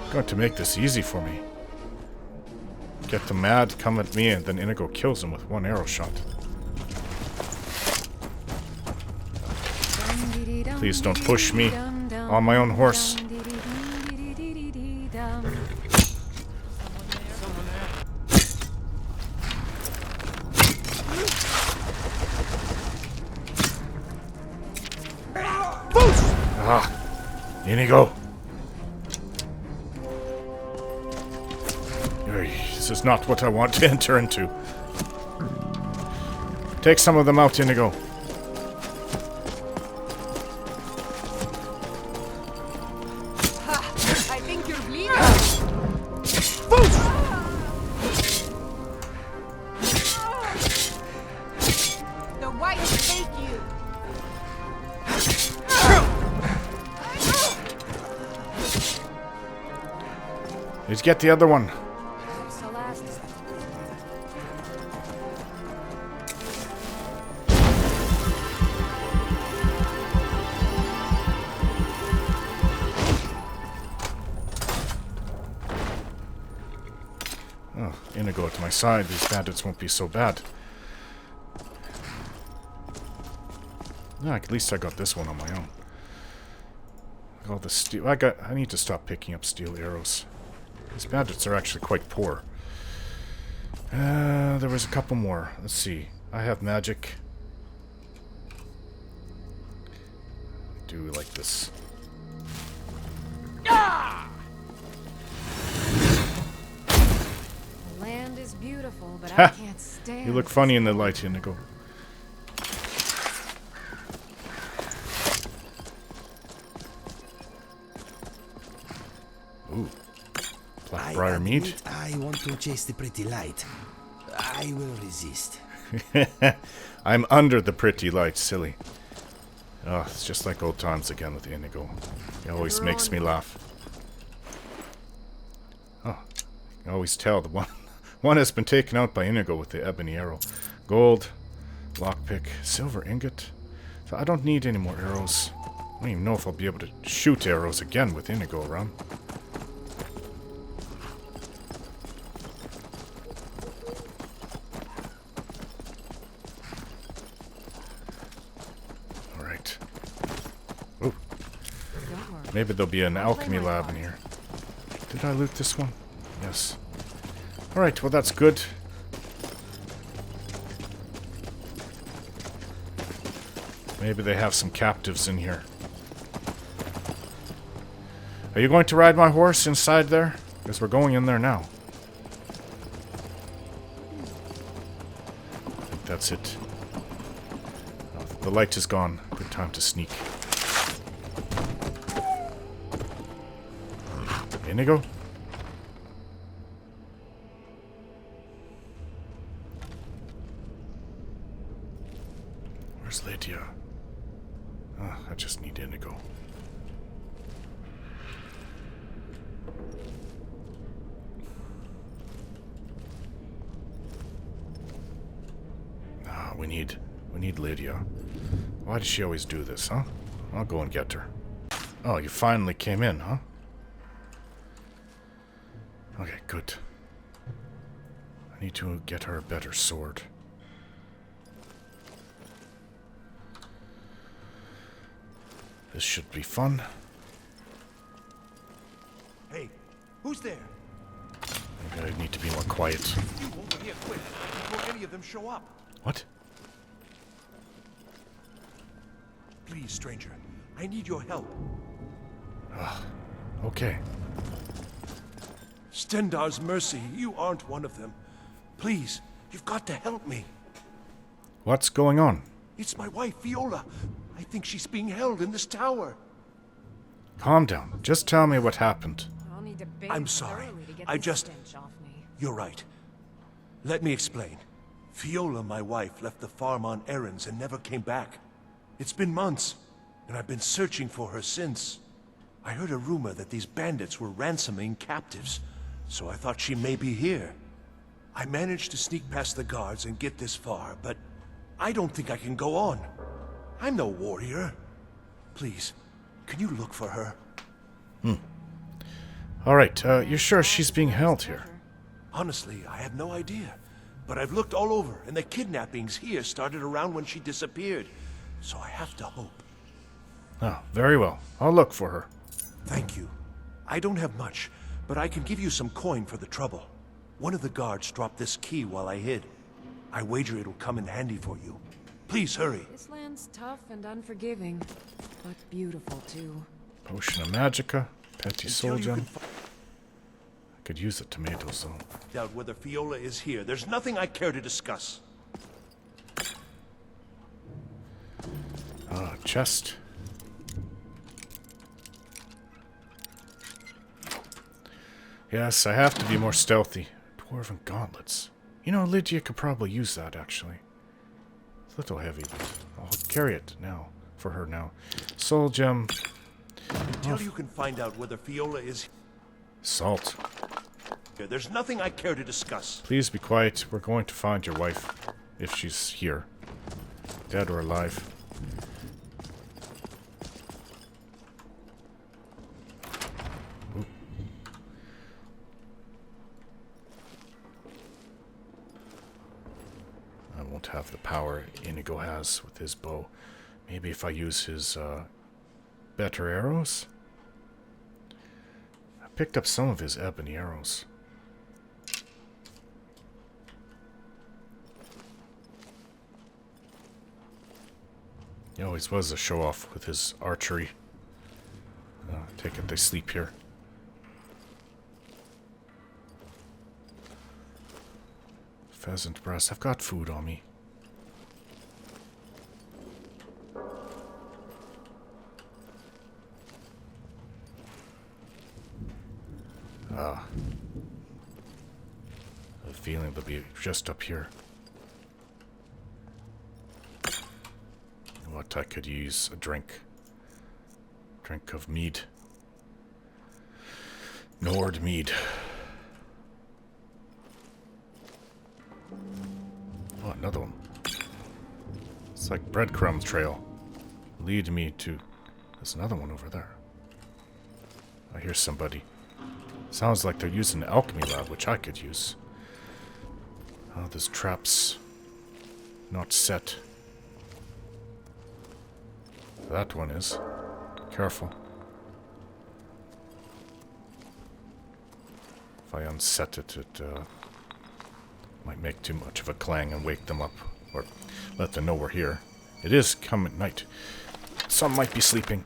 You're going to make this easy for me. Get the mad, come at me, and then Inigo kills him with one arrow shot. Please don't push me on my own horse. Ah, Inigo. This is not what I want to enter into. Take some of them out, Inigo. I think you're bleeding. The whites take you. Let's get the other one. Oh, Inigo at my side. These bandits won't be so bad. No, at least I got this one on my own. All the steel. I need to stop picking up steel arrows. These bandits are actually quite poor. There was a couple more. Let's see. I have magic. Do like this. The land is beautiful, but I can't stand. You look funny in the light, Inigo. Ooh. Blackbriar meat. admit I want to chase the pretty light. I will resist. I'm under the pretty light, silly. Oh, it's just like old times again with Inigo. He always makes me laugh. Oh, I can always tell the one has been taken out by Inigo with the ebony arrow. Gold, lockpick, silver ingot. So I don't need any more arrows. I don't even know if I'll be able to shoot arrows again with Inigo around. Alright. Ooh. Maybe there'll be an alchemy lab in here. Did I loot this one? Yes. Alright, well that's good. Maybe they have some captives in here. Are you going to ride my horse inside there? Because we're going in there now. I think that's it. Oh, the light is gone. Good time to sneak. Inigo? Where's Lydia? I just need Inigo. We need Lydia. Why does she always do this, huh? I'll go and get her. Oh, you finally came in, huh? Okay, good. I need to get her a better sword. This should be fun. Hey, who's there? Maybe I need to be more quiet. You over here quick before any of them show up. What? Please, stranger. I need your help. Okay. Stendar's mercy, you aren't one of them. Please, you've got to help me. What's going on? It's my wife, Viola. I think she's being held in this tower. Calm down. Just tell me what happened. I'll need to bathe I'm sorry. thoroughly to get I this just- stench off me. You're right. Let me explain. Viola, my wife, left the farm on errands and never came back. It's been months, and I've been searching for her since. I heard a rumor that these bandits were ransoming captives, so I thought she may be here. I managed to sneak past the guards and get this far, but I don't think I can go on. I'm no warrior. Please, can you look for her? Alright, you're sure she's being held here? Honestly, I have no idea. But I've looked all over, and the kidnappings here started around when she disappeared. So I have to hope. Oh, very well. I'll look for her. Thank you. I don't have much, but I can give you some coin for the trouble. One of the guards dropped this key while I hid. I wager it'll come in handy for you. Please hurry. This land's tough and unforgiving, but beautiful too. Potion of Magica. Petty soul Until you gem. can I could use the tomatoes, though. find out whether Viola is here, there's nothing I care to discuss. Ah, chest. Yes, I have to be more stealthy. Dwarven gauntlets. You know, Lydia could probably use that, actually. It's a little heavy, but I'll carry it now. For her now. Soul gem. Until you can find out whether Viola is Salt. here, there's nothing I care to discuss. Please be quiet. We're going to find your wife. If she's here. Dead or alive. Oop. I won't have the power Inigo has with his bow. Maybe if I use his better arrows? I picked up some of his ebony arrows. He always was a show-off with his archery. Take it they sleep here. Pheasant breast. I've got food on me. I have a feeling they'll be just up here. What I could use, a drink. Drink of mead. Nord mead. Oh, another one. It's like breadcrumb trail. Lead me to... There's another one over there. I hear somebody. Sounds like they're using the alchemy lab, which I could use. Oh, there's traps. Not set. That one is. Careful. If I unset it, it might make too much of a clang and wake them up. Or let them know we're here. It is come at night. Some might be sleeping.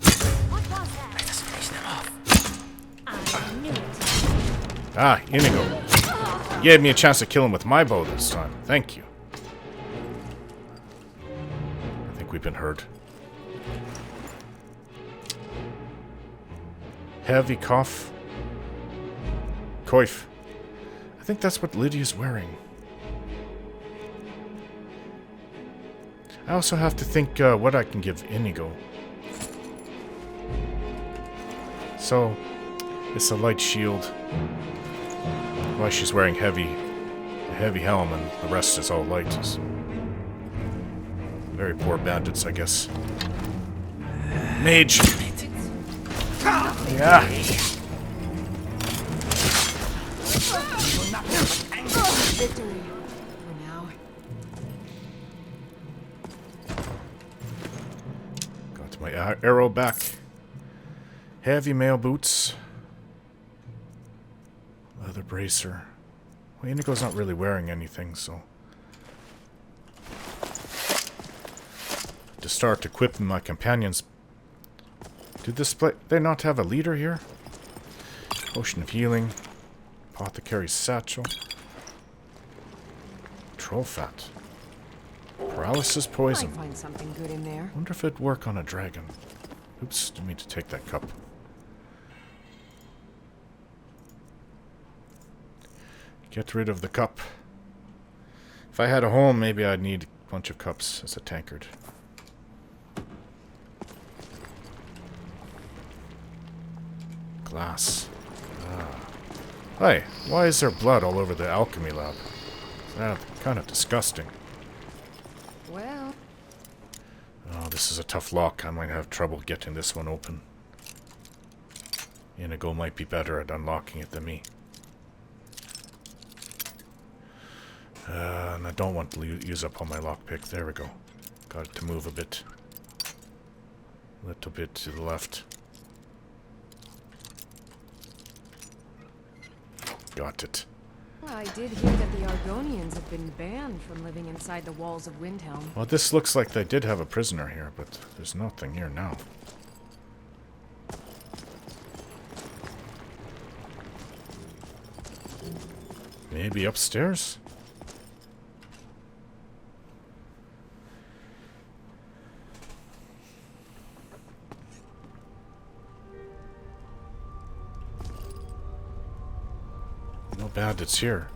Let us finish them off. I knew it. Ah, Inigo. You gave me a chance to kill him with my bow this time. Thank you. I think we've been heard. Heavy cough. Coif. I think that's what Lydia's wearing. I also have to think what I can give Inigo. So, it's a light shield. Why she's wearing a heavy helm and the rest is all light. It's very poor bandits, I guess. Mage! Yeah! Victory. For now. Got my arrow back. Heavy mail boots. Leather bracer. Well, Inigo's not really wearing anything, so... To start equipping my companions... Do they not have a leader here? Potion of healing. Apothecary's satchel. Troll fat. Paralysis poison. Might find something good in there. Wonder if it'd work on a dragon. Oops, didn't mean to take that cup. Get rid of the cup. If I had a home, maybe I'd need a bunch of cups as a tankard. Glass. Hey, why is there blood all over the alchemy lab? That's kind of disgusting. Well, Oh, this is a tough lock. I might have trouble getting this one open. Inigo might be better at unlocking it than me. And I don't want to use up all my lockpick. There we go. Got it to move a bit. A little bit to the left. Got it. well, I did hear that the Argonians have been banned from living inside the walls of Windhelm. Well, this looks like they did have a prisoner here, but there's nothing here now. Maybe upstairs? No bandits here.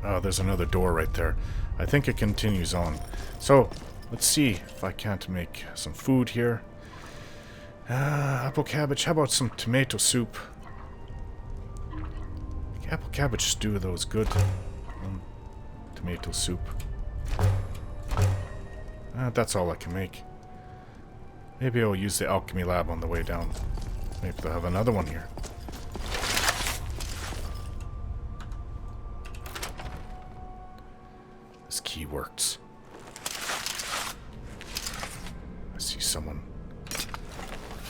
Oh, there's another door right there. I think it continues on. So, let's see if I can't make some food here. Apple cabbage. How about some tomato soup? Apple cabbage stew, though, is good. Tomato soup. That's all I can make. Maybe I'll use the alchemy lab on the way down. Maybe they'll have another one here. This key works. I see someone.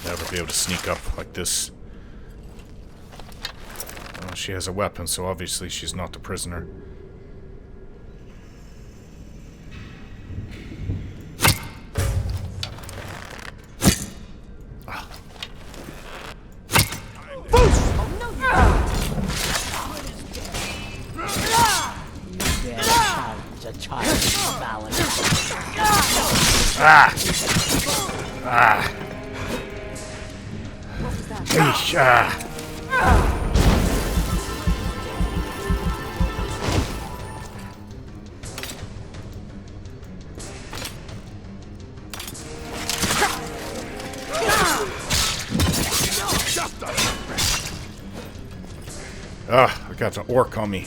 Never be able to sneak up like this. Well, she has a weapon, so obviously she's not a prisoner. Eesh, ah. Ah, I got an orc on me.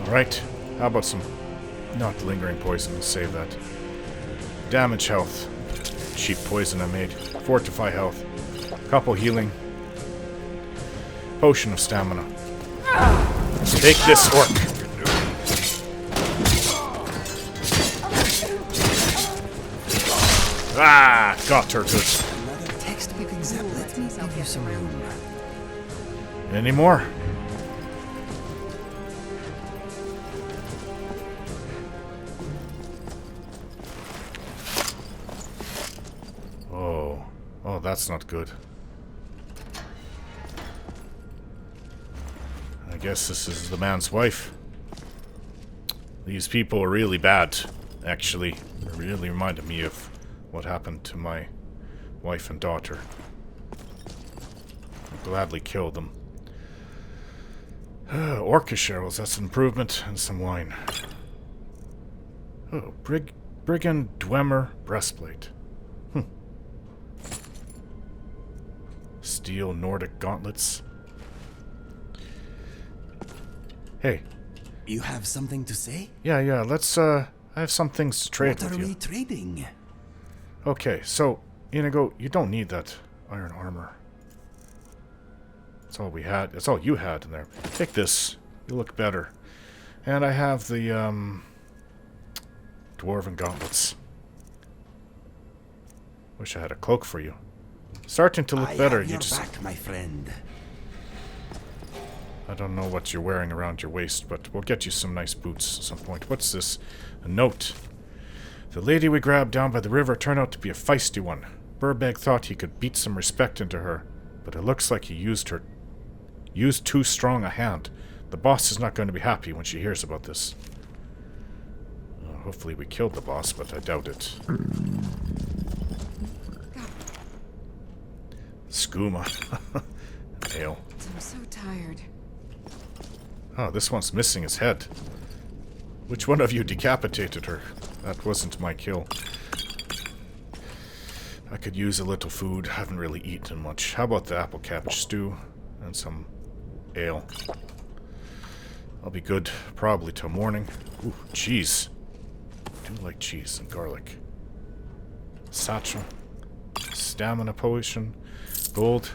Alright, how about some not lingering poison? Let's save that. Damage health. Cheap poison I made. Fortify health. Couple healing. Potion of stamina. Take this, orc. Ah, got her good. Another textbook example. Let me give you some room. Any more? Oh, that's not good. I guess this is the man's wife. These people are really bad, actually. It really reminded me of what happened to my wife and daughter. I'll gladly kill them. Orcish arrows, that's an improvement, and some wine. Oh, Brigand Dwemer breastplate. Steel Nordic gauntlets. Hey. You have something to say? Yeah, let's, I have some things to trade with you. What are we trading? Okay, so, Inigo, you don't need that iron armor. That's all we had. That's all you had in there. Take this. You look better. And I have the, dwarven gauntlets. Wish I had a cloak for you. Starting to look better. You just back, my friend. I don't know what you're wearing around your waist, but we'll get you some nice boots at some point. What's this? A note. The lady we grabbed down by the river turned out to be a feisty one. Burbag thought he could beat some respect into her, but it looks like he used too strong a hand. The boss is not going to be happy when she hears about this. Hopefully we killed the boss, but I doubt it. Skooma. Ale. I'm so tired. Oh, this one's missing his head. Which one of you decapitated her? That wasn't my kill. I could use a little food. Haven't really eaten much. How about the apple cabbage stew? And some ale. I'll be good probably till morning. Ooh, cheese. I do like cheese and garlic. Satchel. Stamina potion. Gold.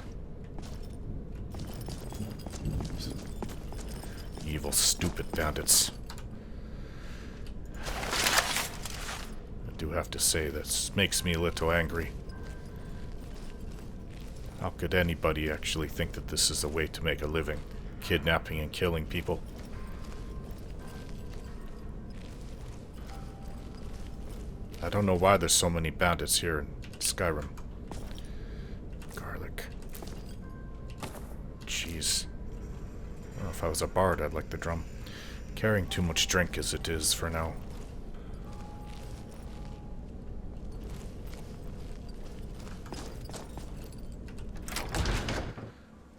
Evil, stupid bandits. I do have to say, this makes me a little angry. How could anybody actually think that this is a way to make a living? Kidnapping and killing people. I don't know why there's so many bandits here in Skyrim. Garlic. Jeez. I don't know if I was a bard, I'd like the drum. Carrying too much drink as it is for now.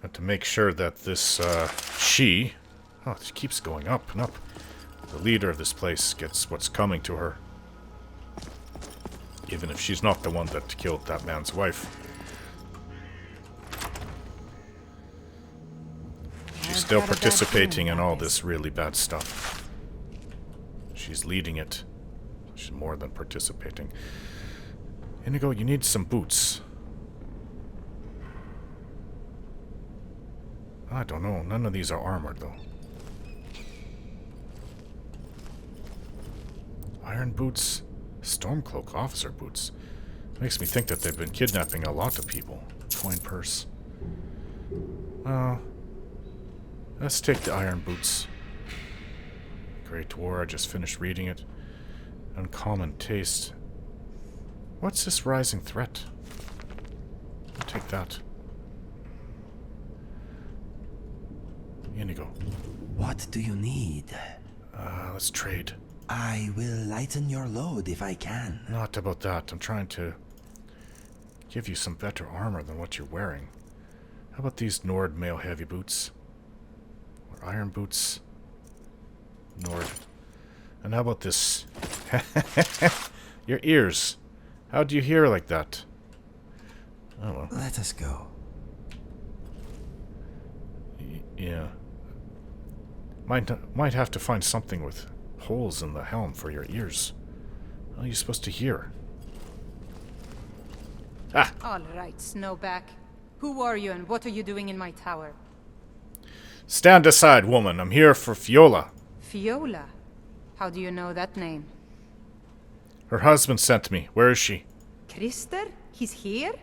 But to make sure that this, she... Oh, it keeps going up and up. The leader of this place gets what's coming to her. Even if she's not the one that killed that man's wife. She's still participating in all this really bad stuff. She's leading it. She's more than participating. Inigo, you need some boots. I don't know. None of these are armored, though. Iron boots. Stormcloak officer boots. Makes me think that they've been kidnapping a lot of people. Coin purse. Let's take the iron boots. Great War, I just finished reading it. Uncommon taste. What's this rising threat? I'll take that. Inigo. What do you need? Let's trade. I will lighten your load if I can. Not about that. I'm trying to give you some better armor than what you're wearing. How about these Nord male heavy boots? Or iron boots? Nord. And how about this? Your ears. How do you hear like that? Oh well. Let us go. Yeah. Might have to find something with holes in the helm for your ears. How are you supposed to hear? Ah! All right, Snowback. Who are you and what are you doing in my tower? Stand aside, woman. I'm here for Fiola. Fiola? How do you know that name? Her husband sent me. Where is she? Krister? He's here?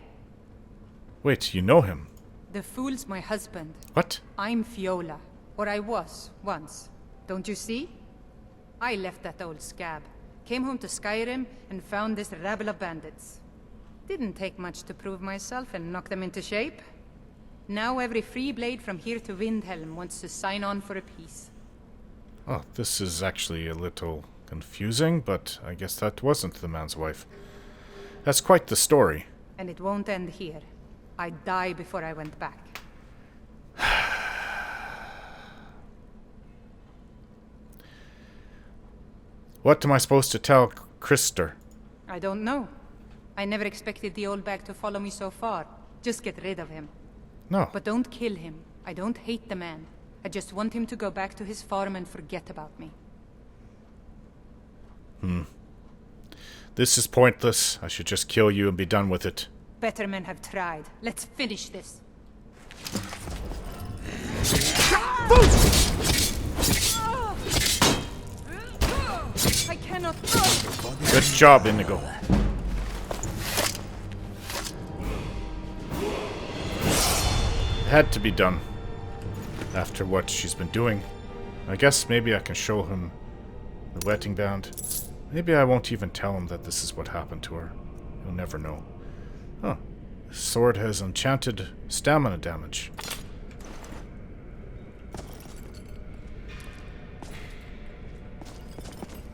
Wait, you know him? The fool's my husband. What? I'm Fiola. Or I was, once. Don't you see? I left that old scab. Came home to Skyrim and found this rabble of bandits. Didn't take much to prove myself and knock them into shape. Now every free blade from here to Windhelm wants to sign on for a peace. Oh, this is actually a little confusing, but I guess that wasn't the man's wife. That's quite the story. And it won't end here. I'd die before I went back. What am I supposed to tell Krister? I don't know. I never expected the old bag to follow me so far. Just get rid of him. No. But don't kill him. I don't hate the man. I just want him to go back to his farm and forget about me. This is pointless. I should just kill you and be done with it. Better men have tried. Let's finish this. I cannot. Good job, Inigo. It had to be done. After what she's been doing. I guess maybe I can show him the wedding band. Maybe I won't even tell him that this is what happened to her. He'll never know. Huh. This sword has enchanted stamina damage.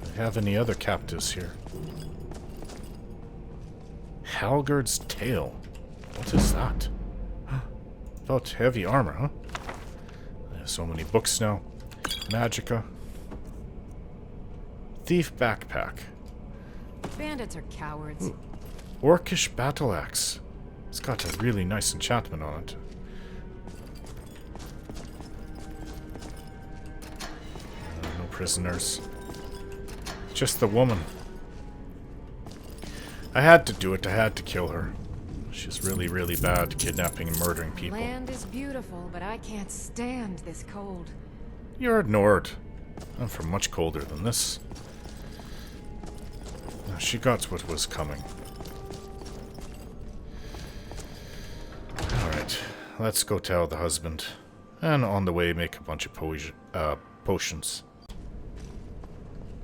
Do we have any other captives here? Halgard's tail. What is that? About heavy armor, huh? I have so many books now. Magica. Thief backpack. Bandits are cowards. Orcish battle axe. It's got a really nice enchantment on it. No prisoners. Just the woman. I had to do it. I had to kill her. She's really, really bad at kidnapping and murdering people. Land is beautiful, but I can't stand this cold. You're a Nord. I'm from much colder than this. She got what was coming. Alright, let's go tell the husband. And on the way, make a bunch of potions.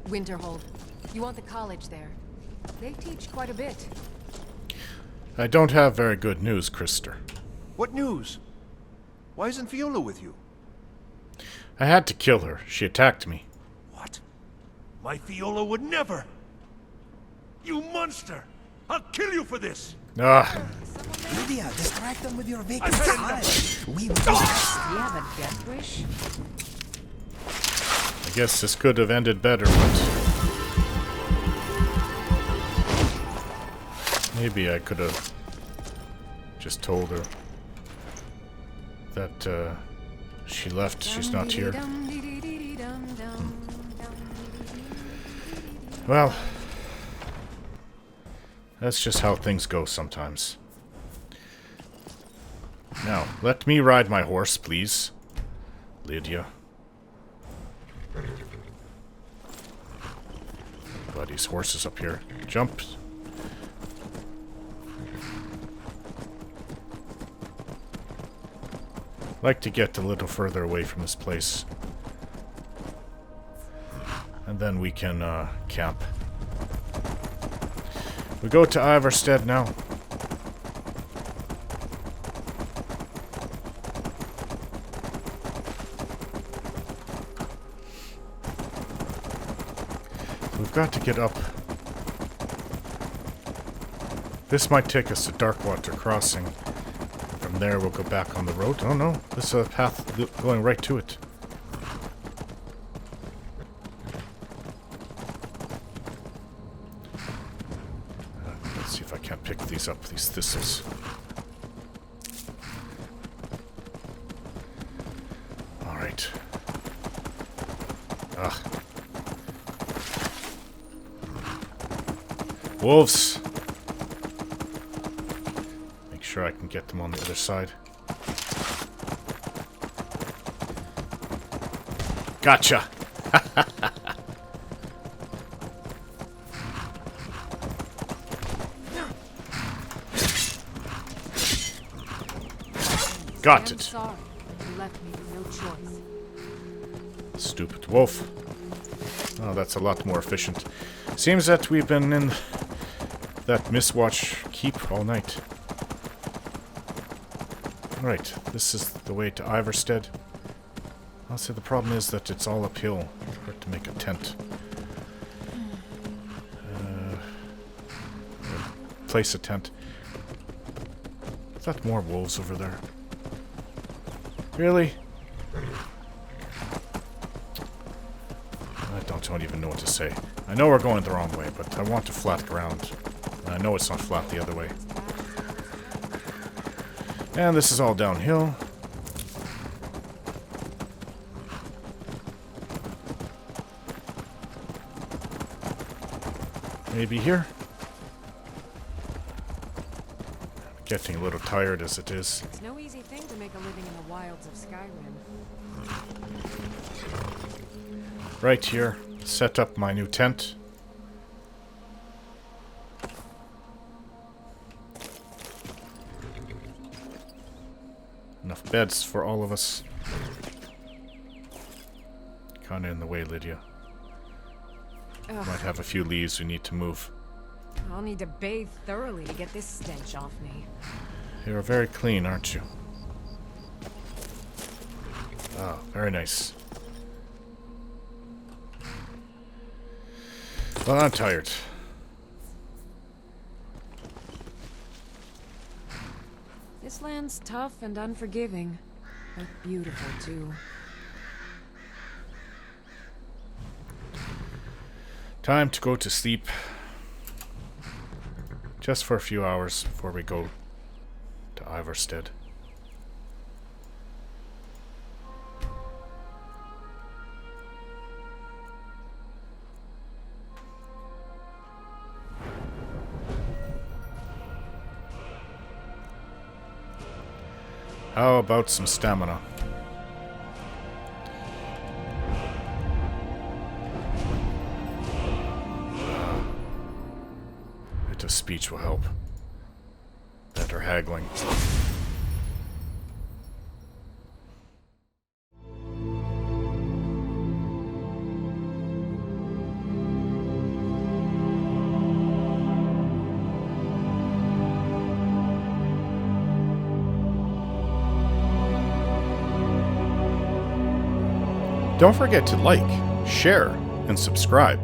Winterhold. You want the college there? They teach quite a bit. I don't have very good news, Krister. What news? Why isn't Fiola with you? I had to kill her. She attacked me. What? My Fiola would never! You monster! I'll kill you for this! Ah, Lydia, distract them with your vacant I've time. had We will do best. Do you have a death wish? I guess this could have ended better, but... maybe I could have just told her that she left, she's not here. Well, that's just how things go sometimes. Now, let me ride my horse, please, Lydia. Buddy's horse is up here. Jump. Like to get a little further away from this place. And then we can camp. We go to Iverstead now. We've got to get up This might take us to Darkwater Crossing. From there, we'll go back on the road. Oh no, this is a path going right to it. Let's see if I can't pick these up, these thistles. Alright. Ugh. Wolves! Make sure I can get them on the other side. Gotcha! Got it! Sorry. You left me with no choice. Stupid wolf. Oh, that's a lot more efficient. Seems that we've been in that Mistwatch keep all night. Right, this is the way to Iverstead. I'll say the problem is that it's all uphill. Hard to make a tent. Place a tent. Is that more wolves over there? Really? I don't even know what to say. I know we're going the wrong way, but I want to flat ground. And I know it's not flat the other way. And this is all downhill. Maybe here? Getting a little tired as it is. It's no easy thing to make a living in the wilds of Skyrim. Right here. Set up my new tent. Enough beds for all of us. Kinda in the way, Lydia. Ugh. Might have a few leaves we need to move. I'll need to bathe thoroughly to get this stench off me. You're very clean, aren't you? Ah, very nice. Well, I'm tired. This land's tough and unforgiving, but beautiful too. Time to go to sleep. Just for a few hours before we go to Iverstead. How about some stamina? Bit of speech will help. Better haggling. Don't forget to like, share, and subscribe.